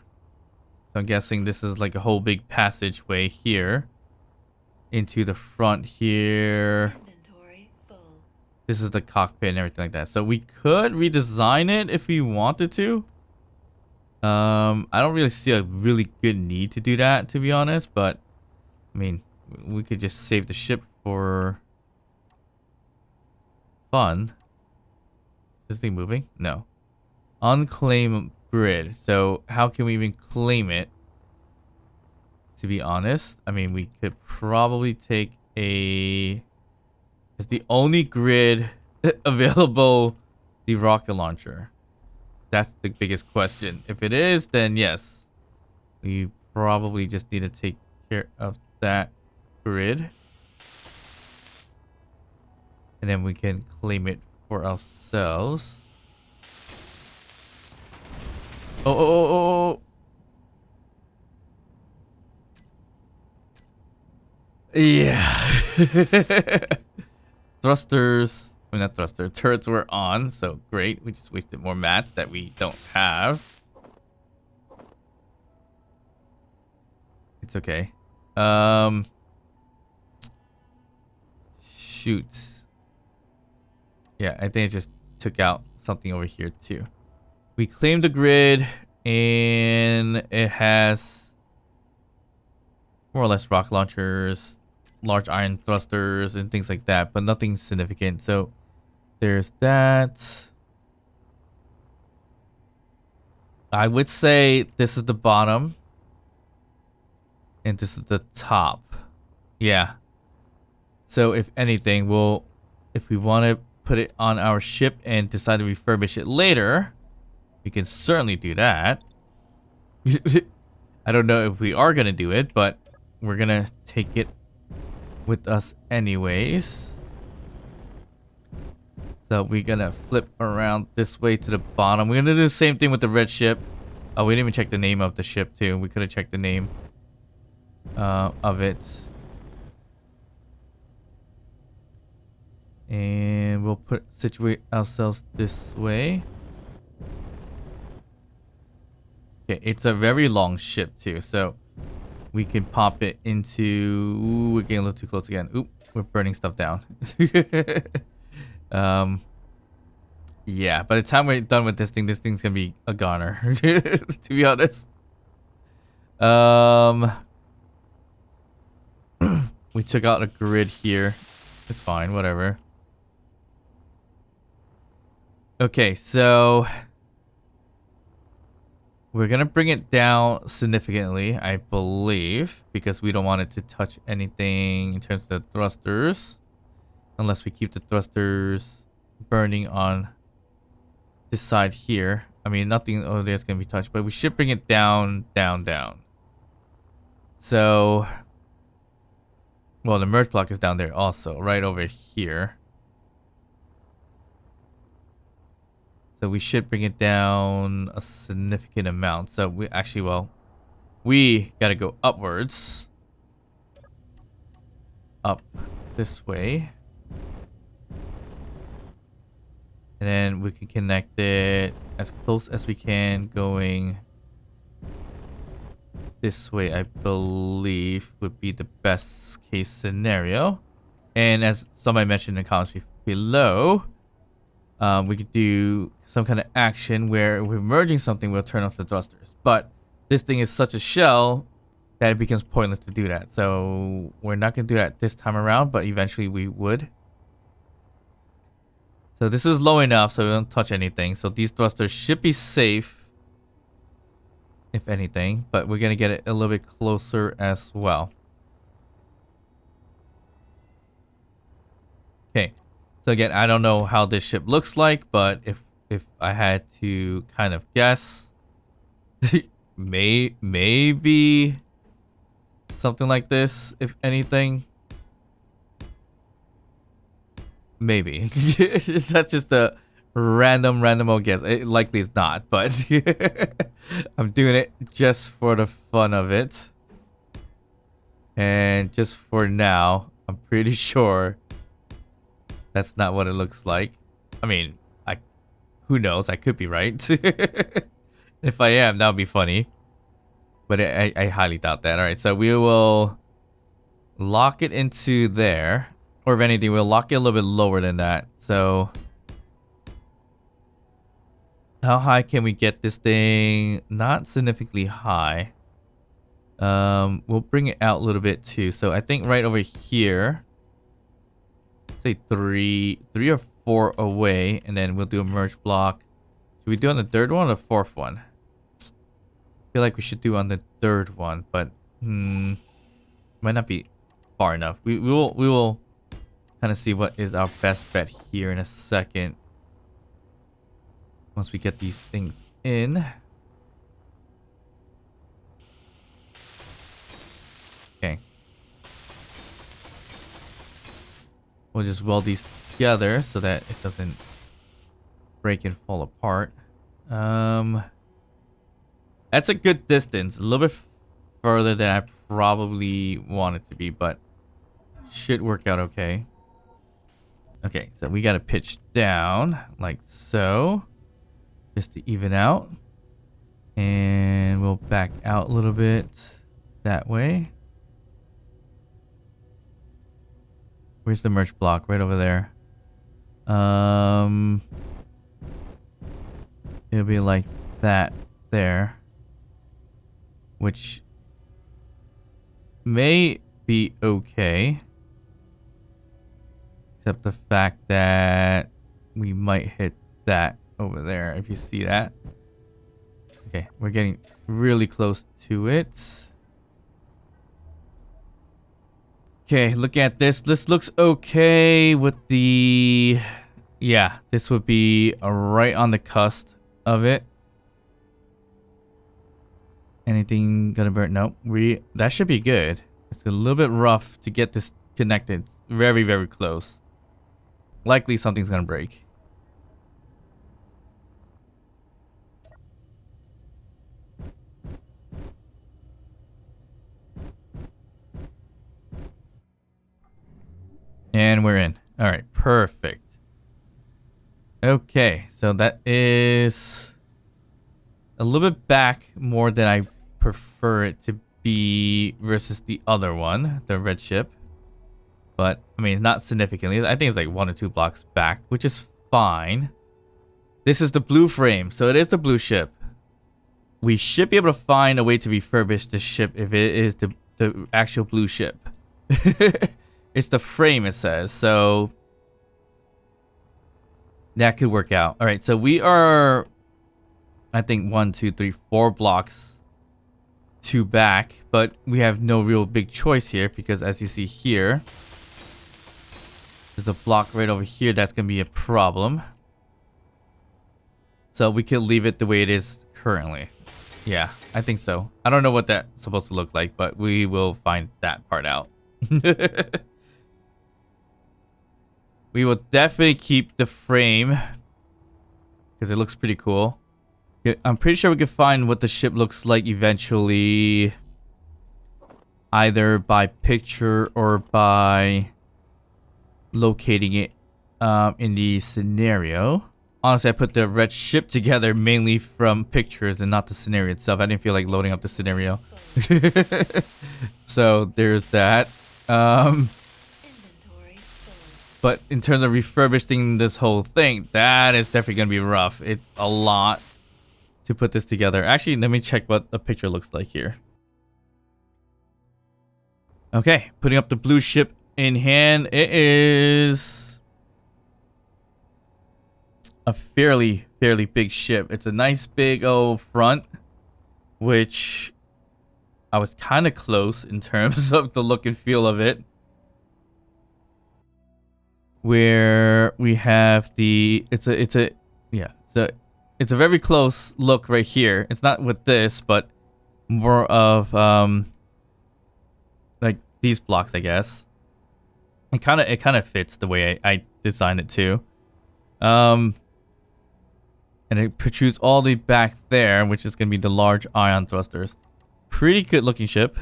S1: So I'm guessing this is like a whole big passageway here. Into the front here.
S2: Inventory full.
S1: This is the cockpit and everything like that. So we could redesign it if we wanted to. I don't really see a really good need to do that, to be honest. But, I mean, we could just save the ship for fun. Is this thing moving? No. Unclaimed grid. So how can we even claim it? To be honest, I mean, we could probably take a... Is the only grid available the rocket launcher? That's the biggest question. If it is, then yes. We probably just need to take care of that grid. And then we can claim it for ourselves. Oh. Yeah. Thrusters. I mean, not thruster. Turrets were on, so great. We just wasted more mats that we don't have. It's okay. Shoots. Yeah, I think it just took out something over here too. We claimed the grid, and it has more or less rocket launchers, large iron thrusters, and things like that, but nothing significant. So there's that. I would say this is the bottom, and this is the top. Yeah. So if anything, we'll if we want to put it on our ship and decide to refurbish it later, we can certainly do that. I don't know if we are going to do it, but we're going to take it with us anyways. So we're going to flip around this way to the bottom. We're going to do the same thing with the red ship. Oh, we didn't even check the name of the ship too. We could have checked the name of it. And we'll situate ourselves this way. Okay, it's a very long ship too, so we can pop it into... Ooh, we're getting a little too close again. Oop, we're burning stuff down. Yeah, by the time we're done with this thing's gonna be a goner, to be honest. We took out a grid here. It's fine, whatever. Okay, so we're gonna bring it down significantly, I believe, because we don't want it to touch anything in terms of the thrusters, unless we keep the thrusters burning on this side here. I mean, nothing over there is gonna be touched, but we should bring it down, down, down. So, well, the merge block is down there also, right over here. So we should bring it down a significant amount. So we actually, well, we gotta go upwards. Up this way. And then we can connect it as close as we can going this way, I believe would be the best case scenario. And as somebody mentioned in the comments below, we could do some kind of action where if we're merging something, we'll turn off the thrusters. But this thing is such a shell that it becomes pointless to do that. So we're not going to do that this time around, but eventually we would. So this is low enough so we don't touch anything. So these thrusters should be safe, if anything. But we're going to get it a little bit closer as well. Okay. So again, I don't know how this ship looks like, but if I had to kind of guess, maybe something like this, if anything. Maybe. That's just a random old guess. It likely is not, but I'm doing it just for the fun of it. And just for now, I'm pretty sure that's not what it looks like. I mean, who knows? I could be right. If I am, that would be funny. But I highly doubt that. Alright, so we will lock it into there. Or if anything, we'll lock it a little bit lower than that. So how high can we get this thing? Not significantly high. We'll bring it out a little bit too. So I think right over here, say three or four away, and then we'll do a merge block. Should we do on the third one or the fourth one? I feel like we should do on the third one, but might not be far enough. We will kind of see what is our best bet here in a second. Once we get these things in. Okay. We'll just weld these together so that it doesn't break and fall apart. That's a good distance. A little bit further than I probably want it to be, but should work out okay. Okay, so we gotta pitch down like so, just to even out. And we'll back out a little bit that way. Where's the merge block? Right over there. It'll be like that there, which may be okay, except the fact that we might hit that over there, if you see that. Okay, we're getting really close to it. Okay, looking at this. This looks okay with the... Yeah, this would be right on the cusp of it. Anything gonna burn? Nope. That should be good. It's a little bit rough to get this connected. It's very, very close. Likely something's gonna break. And we're in. All right, perfect. Okay, so that is a little bit back more than I prefer it to be versus the other one, the red ship. But, I mean, not significantly. I think it's like 1 or 2 blocks back, which is fine. This is the blue frame, so it is the blue ship. We should be able to find a way to refurbish the ship if it is the actual blue ship. It's the frame, it says, so that could work out. All right, so we are, I think, 1, 2, 3, 4 blocks to back, but we have no real big choice here because, as you see here, there's a block right over here that's going to be a problem. So we could leave it the way it is currently. Yeah, I think so. I don't know what that's supposed to look like, but we will find that part out. We will definitely keep the frame because it looks pretty cool. I'm pretty sure we can find what the ship looks like eventually, either by picture or by locating it in the scenario. Honestly, I put the red ship together mainly from pictures and not the scenario itself. I didn't feel like loading up the scenario. So there's that. But in terms of refurbishing this whole thing, that is definitely going to be rough. It's a lot to put this together. Actually, let me check what the picture looks like here. Okay, putting up the blue ship in hand. It is a fairly big ship. It's a nice big old front, which I was kind of close in terms of the look and feel of it. Where we have the it's a very close look right here. It's not with this, but more of like these blocks, I guess. It kind of fits the way I designed it to. And it protrudes all the way back there, which is gonna be the large ion thrusters. Pretty good looking ship.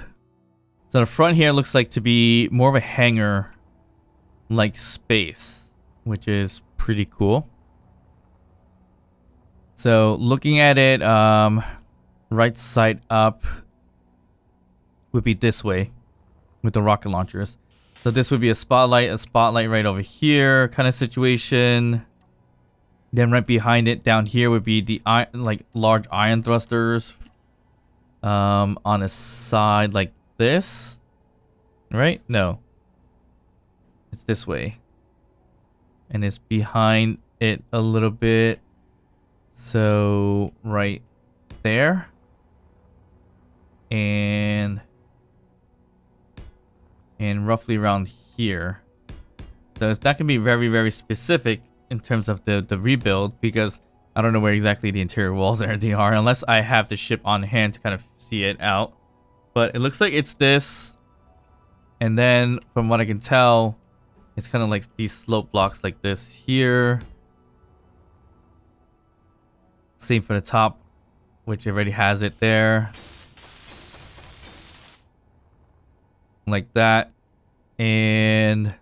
S1: So the front here looks like to be more of a hangar like space, which is pretty cool. So looking at it, right side up would be this way with the rocket launchers. So this would be a spotlight right over here kind of situation. Then right behind it down here would be the like large ion thrusters on a side like this, right? No. It's this way. And it's behind it a little bit. So right there. And roughly around here. So it's not going to be very specific in terms of the rebuild, because I don't know where exactly the interior walls and everything are unless I have the ship on hand to kind of see it out. But it looks like it's this. And then from what I can tell, it's kind of like these slope blocks like this here. Same for the top, which already has it there. Like that. And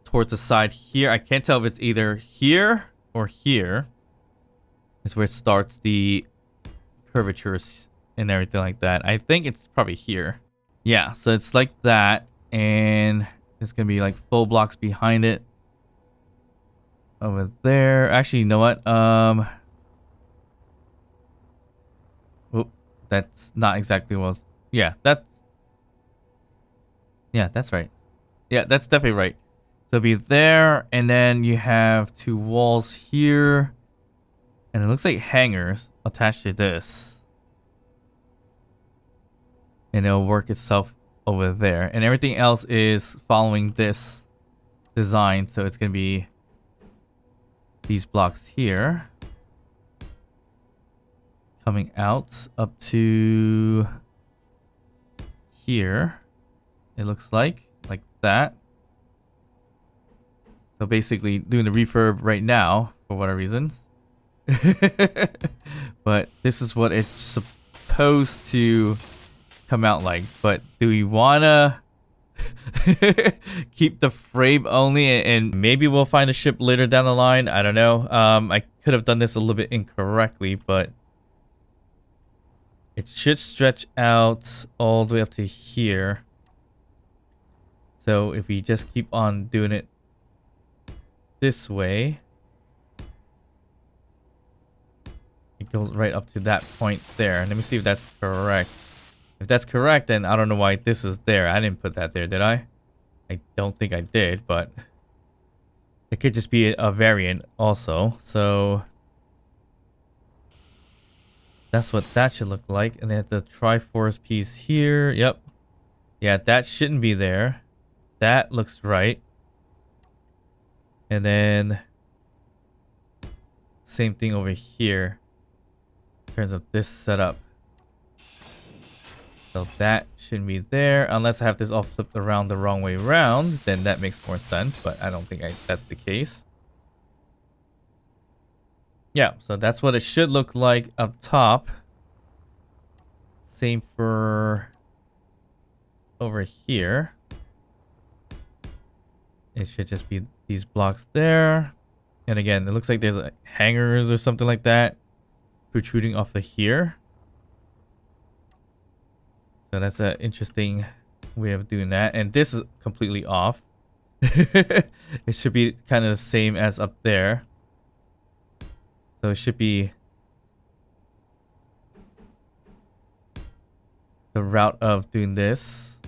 S1: towards the side here, I can't tell if it's either here or here. It's where it starts the curvatures and everything like that. I think it's probably here. Yeah, so it's like that, and it's gonna be like full blocks behind it. Over there. Actually, you know what? Oh, that's not exactly what was... Yeah, that's right. Yeah, that's definitely right. So it'll be there, and then you have 2 walls here. And it looks like hangers attached to this. and it'll work itself over there. And everything else is following this design, so it's gonna be these blocks here coming out up to here. It looks like that. So basically doing the refurb right now for whatever reasons. But this is what it's supposed to come out like. But do we wanna keep the frame only, and maybe we'll find a ship later down the line? I don't know. I could have done this a little bit incorrectly, but it should stretch out all the way up to here. So if we just keep on doing it this way, it goes right up to that point there. Let me see if that's correct. If that's correct, then I don't know why this is there. I didn't put that there, did I? I don't think I did, but it could just be a variant also. So that's what that should look like. And then the Triforce piece here. Yep. Yeah, that shouldn't be there. That looks right. And then same thing over here in terms of this setup. So that shouldn't be there unless I have this all flipped around the wrong way around. Then that makes more sense, but I don't think that's the case. Yeah, so that's what it should look like up top. Same for over here. It should just be these blocks there. And again, it looks like there's hangers or something like that protruding off of here. So that's an interesting way of doing that. And this is completely off. It should be kind of the same as up there. So it should be the route of doing this.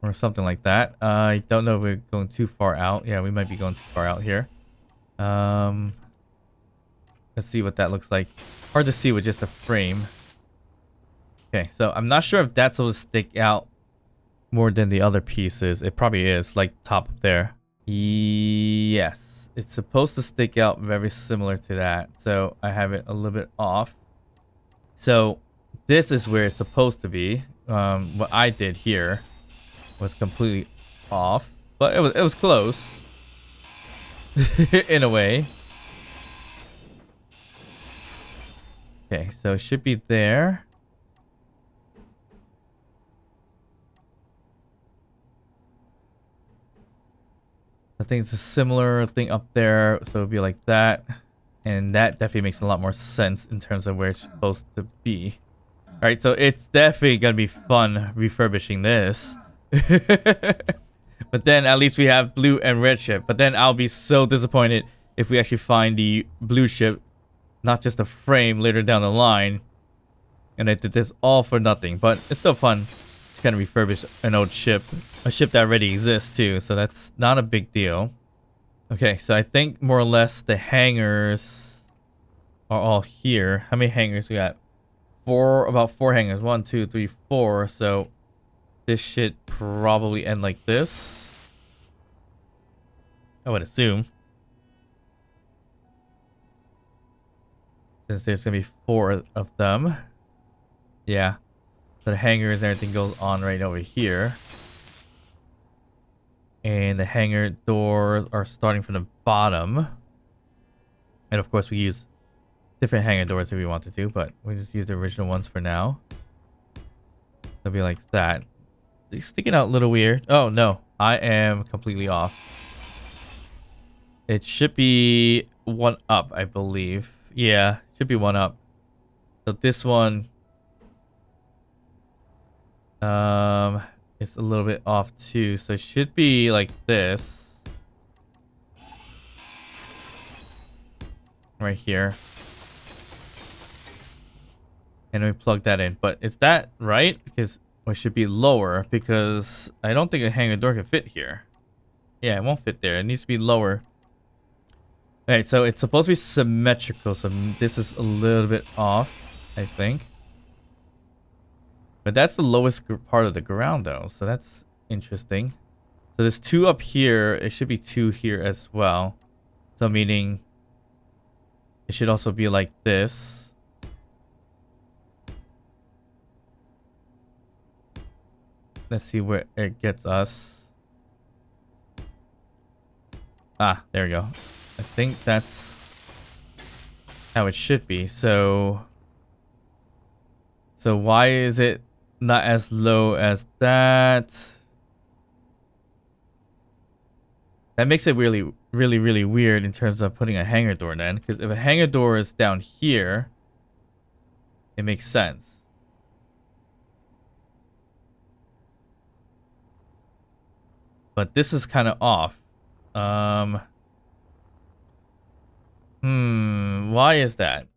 S1: Or something like that. I don't know if we're going too far out. Yeah, we might be going too far out here. Let's see what that looks like. Hard to see with just a frame. Okay, so I'm not sure if that's supposed to stick out more than the other pieces. It probably is, like top up there. Yes, it's supposed to stick out very similar to that. So I have it a little bit off. So this is where it's supposed to be. What I did here was completely off, but it was close in a way. Okay, so it should be there. I think it's a similar thing up there, so it'd be like that, and that definitely makes a lot more sense in terms of where it's supposed to be. All right, so it's definitely gonna be fun refurbishing this. But then at least we have blue and red ship. But then I'll be so disappointed if we actually find the blue ship, not just a frame later down the line, and I did this all for nothing. But it's still fun to kind of refurbish an old ship, a ship that already exists too, so that's not a big deal. Okay, so I think more or less the hangars are all here. How many hangars we got? About four hangars. 1, 2, 3, 4. So this should probably end like this, I would assume, since there's gonna be 4 of them. Yeah, so the hangars and everything goes on right over here, and the hangar doors are starting from the bottom. And of course we use different hangar doors if we wanted to, but we just use the original ones for now. It'll be like that. It's sticking out a little weird. Oh no, I am completely off. It should be 1 up, I believe. Yeah, should be 1 up. So this one it's a little bit off too, so it should be like this right here, and we plug that in. But is that right? Because it should be lower, because I don't think a hangar door can fit here. Yeah, it won't fit there. It needs to be lower. Alright, so it's supposed to be symmetrical, so this is a little bit off, I think. But that's the lowest part of the ground, though, so that's interesting. So there's 2 up here. It should be 2 here as well. So meaning it should also be like this. Let's see where it gets us. Ah, there we go. I think that's how it should be. So why is it not as low as that? That makes it really, really, really weird in terms of putting a hangar door then. Because if a hangar door is down here, it makes sense. But this is kind of off. Why is that?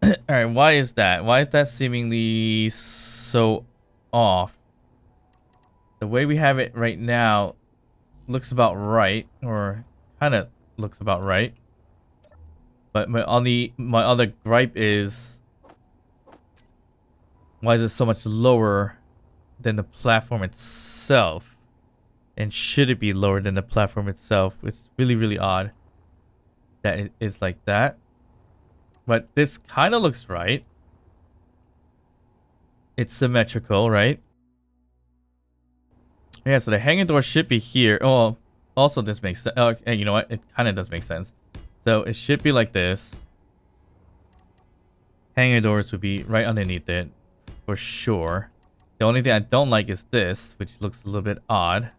S1: Alright, why is that? Why is that seemingly so off? The way we have it right now looks about right, or kind of looks about right. But my other gripe is, why is it so much lower than the platform itself? And should it be lower than the platform itself? It's really, really odd that it is like that. But this kind of looks right. It's symmetrical, right? Yeah, so the hanging door should be here. Oh, also this makes sense. Oh, hey, you know what? It kind of does make sense. So it should be like this. Hanging doors would be right underneath it, for sure. The only thing I don't like is this, which looks a little bit odd.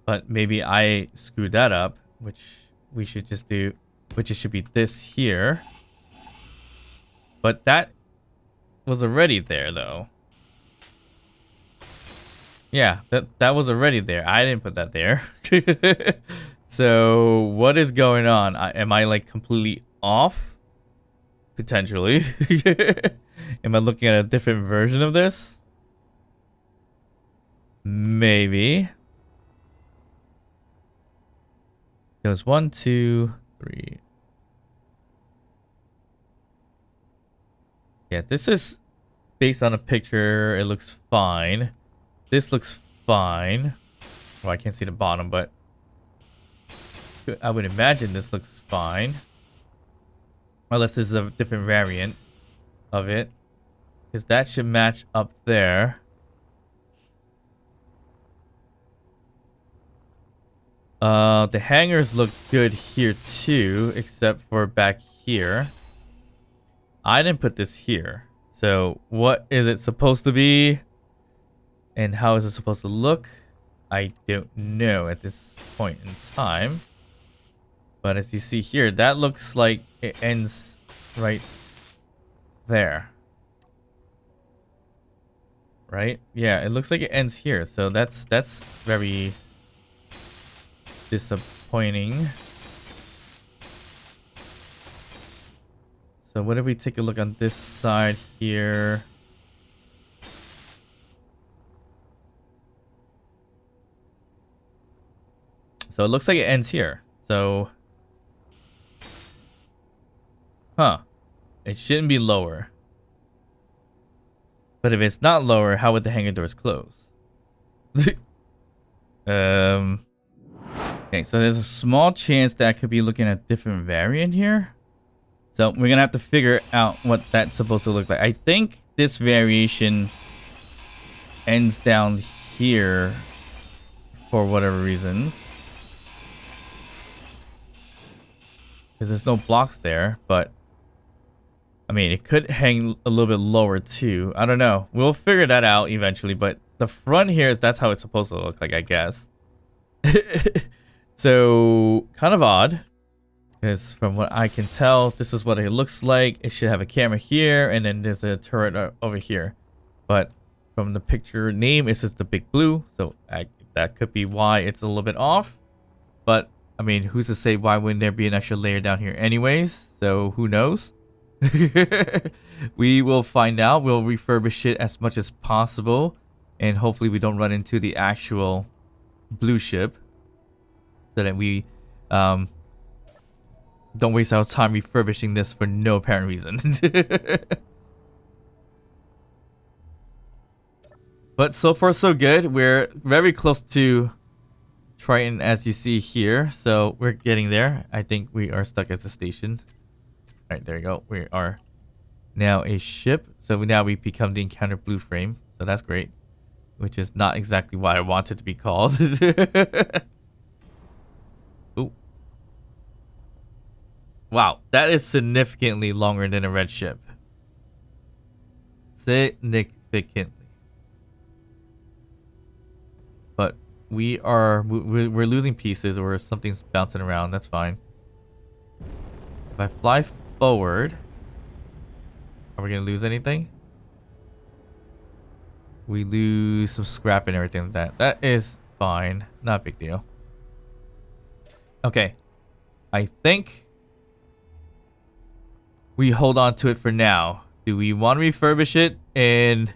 S1: But maybe I screwed that up, which we should just do, which it should be this here. But that was already there, though. Yeah, that was already there. I didn't put that there. So what is going on? Am I like completely off? Potentially. Am I looking at a different version of this? Maybe. There's 1, 2, 3. Yeah, this is based on a picture. It looks fine. This looks fine. Well, I can't see the bottom, but I would imagine this looks fine. Unless this is a different variant of it. Because that should match up there. The hangers look good here too, except for back here. I didn't put this here. So what is it supposed to be? And how is it supposed to look? I don't know at this point in time. But as you see here, that looks like it ends right there. Right? Yeah, it looks like it ends here. So that's very disappointing. So what if we take a look on this side here? So it looks like it ends here. So, huh. It shouldn't be lower. But if it's not lower, how would the hangar doors close? Okay, so there's a small chance that I could be looking at a different variant here. So we're gonna have to figure out what that's supposed to look like. I think this variation ends down here for whatever reasons. Because there's no blocks there, but I mean, it could hang a little bit lower too. I don't know. We'll figure that out eventually, but the front here, that's how it's supposed to look like, I guess. So, kind of odd. Because from what I can tell, this is what it looks like. It should have a camera here, and then there's a turret over here. But from the picture name, it says the big blue. So that could be why it's a little bit off. But, I mean, who's to say why wouldn't there be an extra layer down here anyways? So, who knows? We will find out. We'll refurbish it as much as possible. And hopefully we don't run into the actual blue ship. so that we don't waste our time refurbishing this for no apparent reason. But so far so good. We're very close to Triton, as you see here, so we're getting there. I think we are stuck as a station. All right, there you go. We are now a ship, so now we become the encounter blue frame, so that's great, which is not exactly what I wanted to be called. Ooh. Wow, that is significantly longer than a red ship. Significantly. But we're losing pieces, or something's bouncing around. That's fine. If I fly forward, are we gonna lose anything? We lose some scrap and everything like that. That is fine. Not a big deal. Okay. I think we hold on to it for now. Do we want to refurbish it and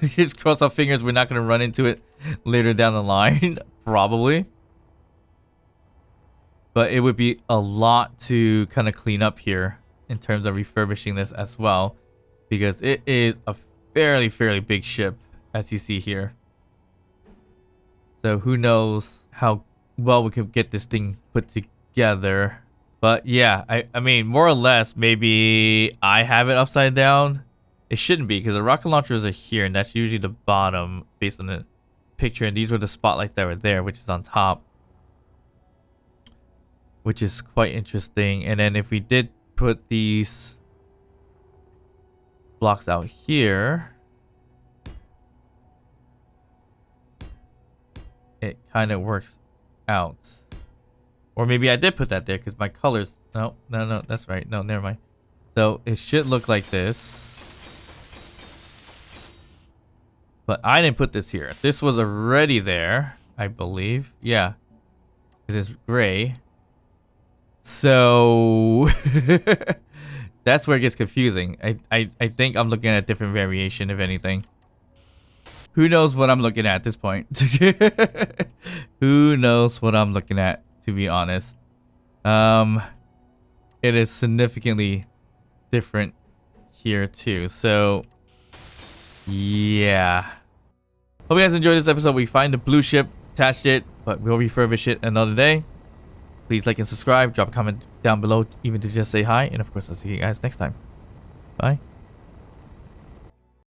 S1: just cross our fingers we're not going to run into it later down the line? Probably. But it would be a lot to kind of clean up here in terms of refurbishing this as well, because it is a fairly big ship, as you see here. So who knows how well we could get this thing put together. But yeah, I mean, more or less, maybe I have it upside down. It shouldn't be, because the rocket launchers are here, and that's usually the bottom based on the picture. And these were the spotlights that were there, which is on top, which is quite interesting. And then if we did put these blocks out here, it kind of works out. Or maybe I did put that there because my colors... No, that's right. No, never mind. So it should look like this. But I didn't put this here. This was already there, I believe. Yeah. It is gray. So... that's where it gets confusing. I think I'm looking at a different variation, if anything. Who knows what I'm looking at this point? Who knows what I'm looking at, to be honest. It is significantly different here too. So yeah. Hope you guys enjoyed this episode. We find the blue ship, attached it, but we'll refurbish it another day. Please like and subscribe, drop a comment down below, even to just say hi, and of course I'll see you guys next time. Bye.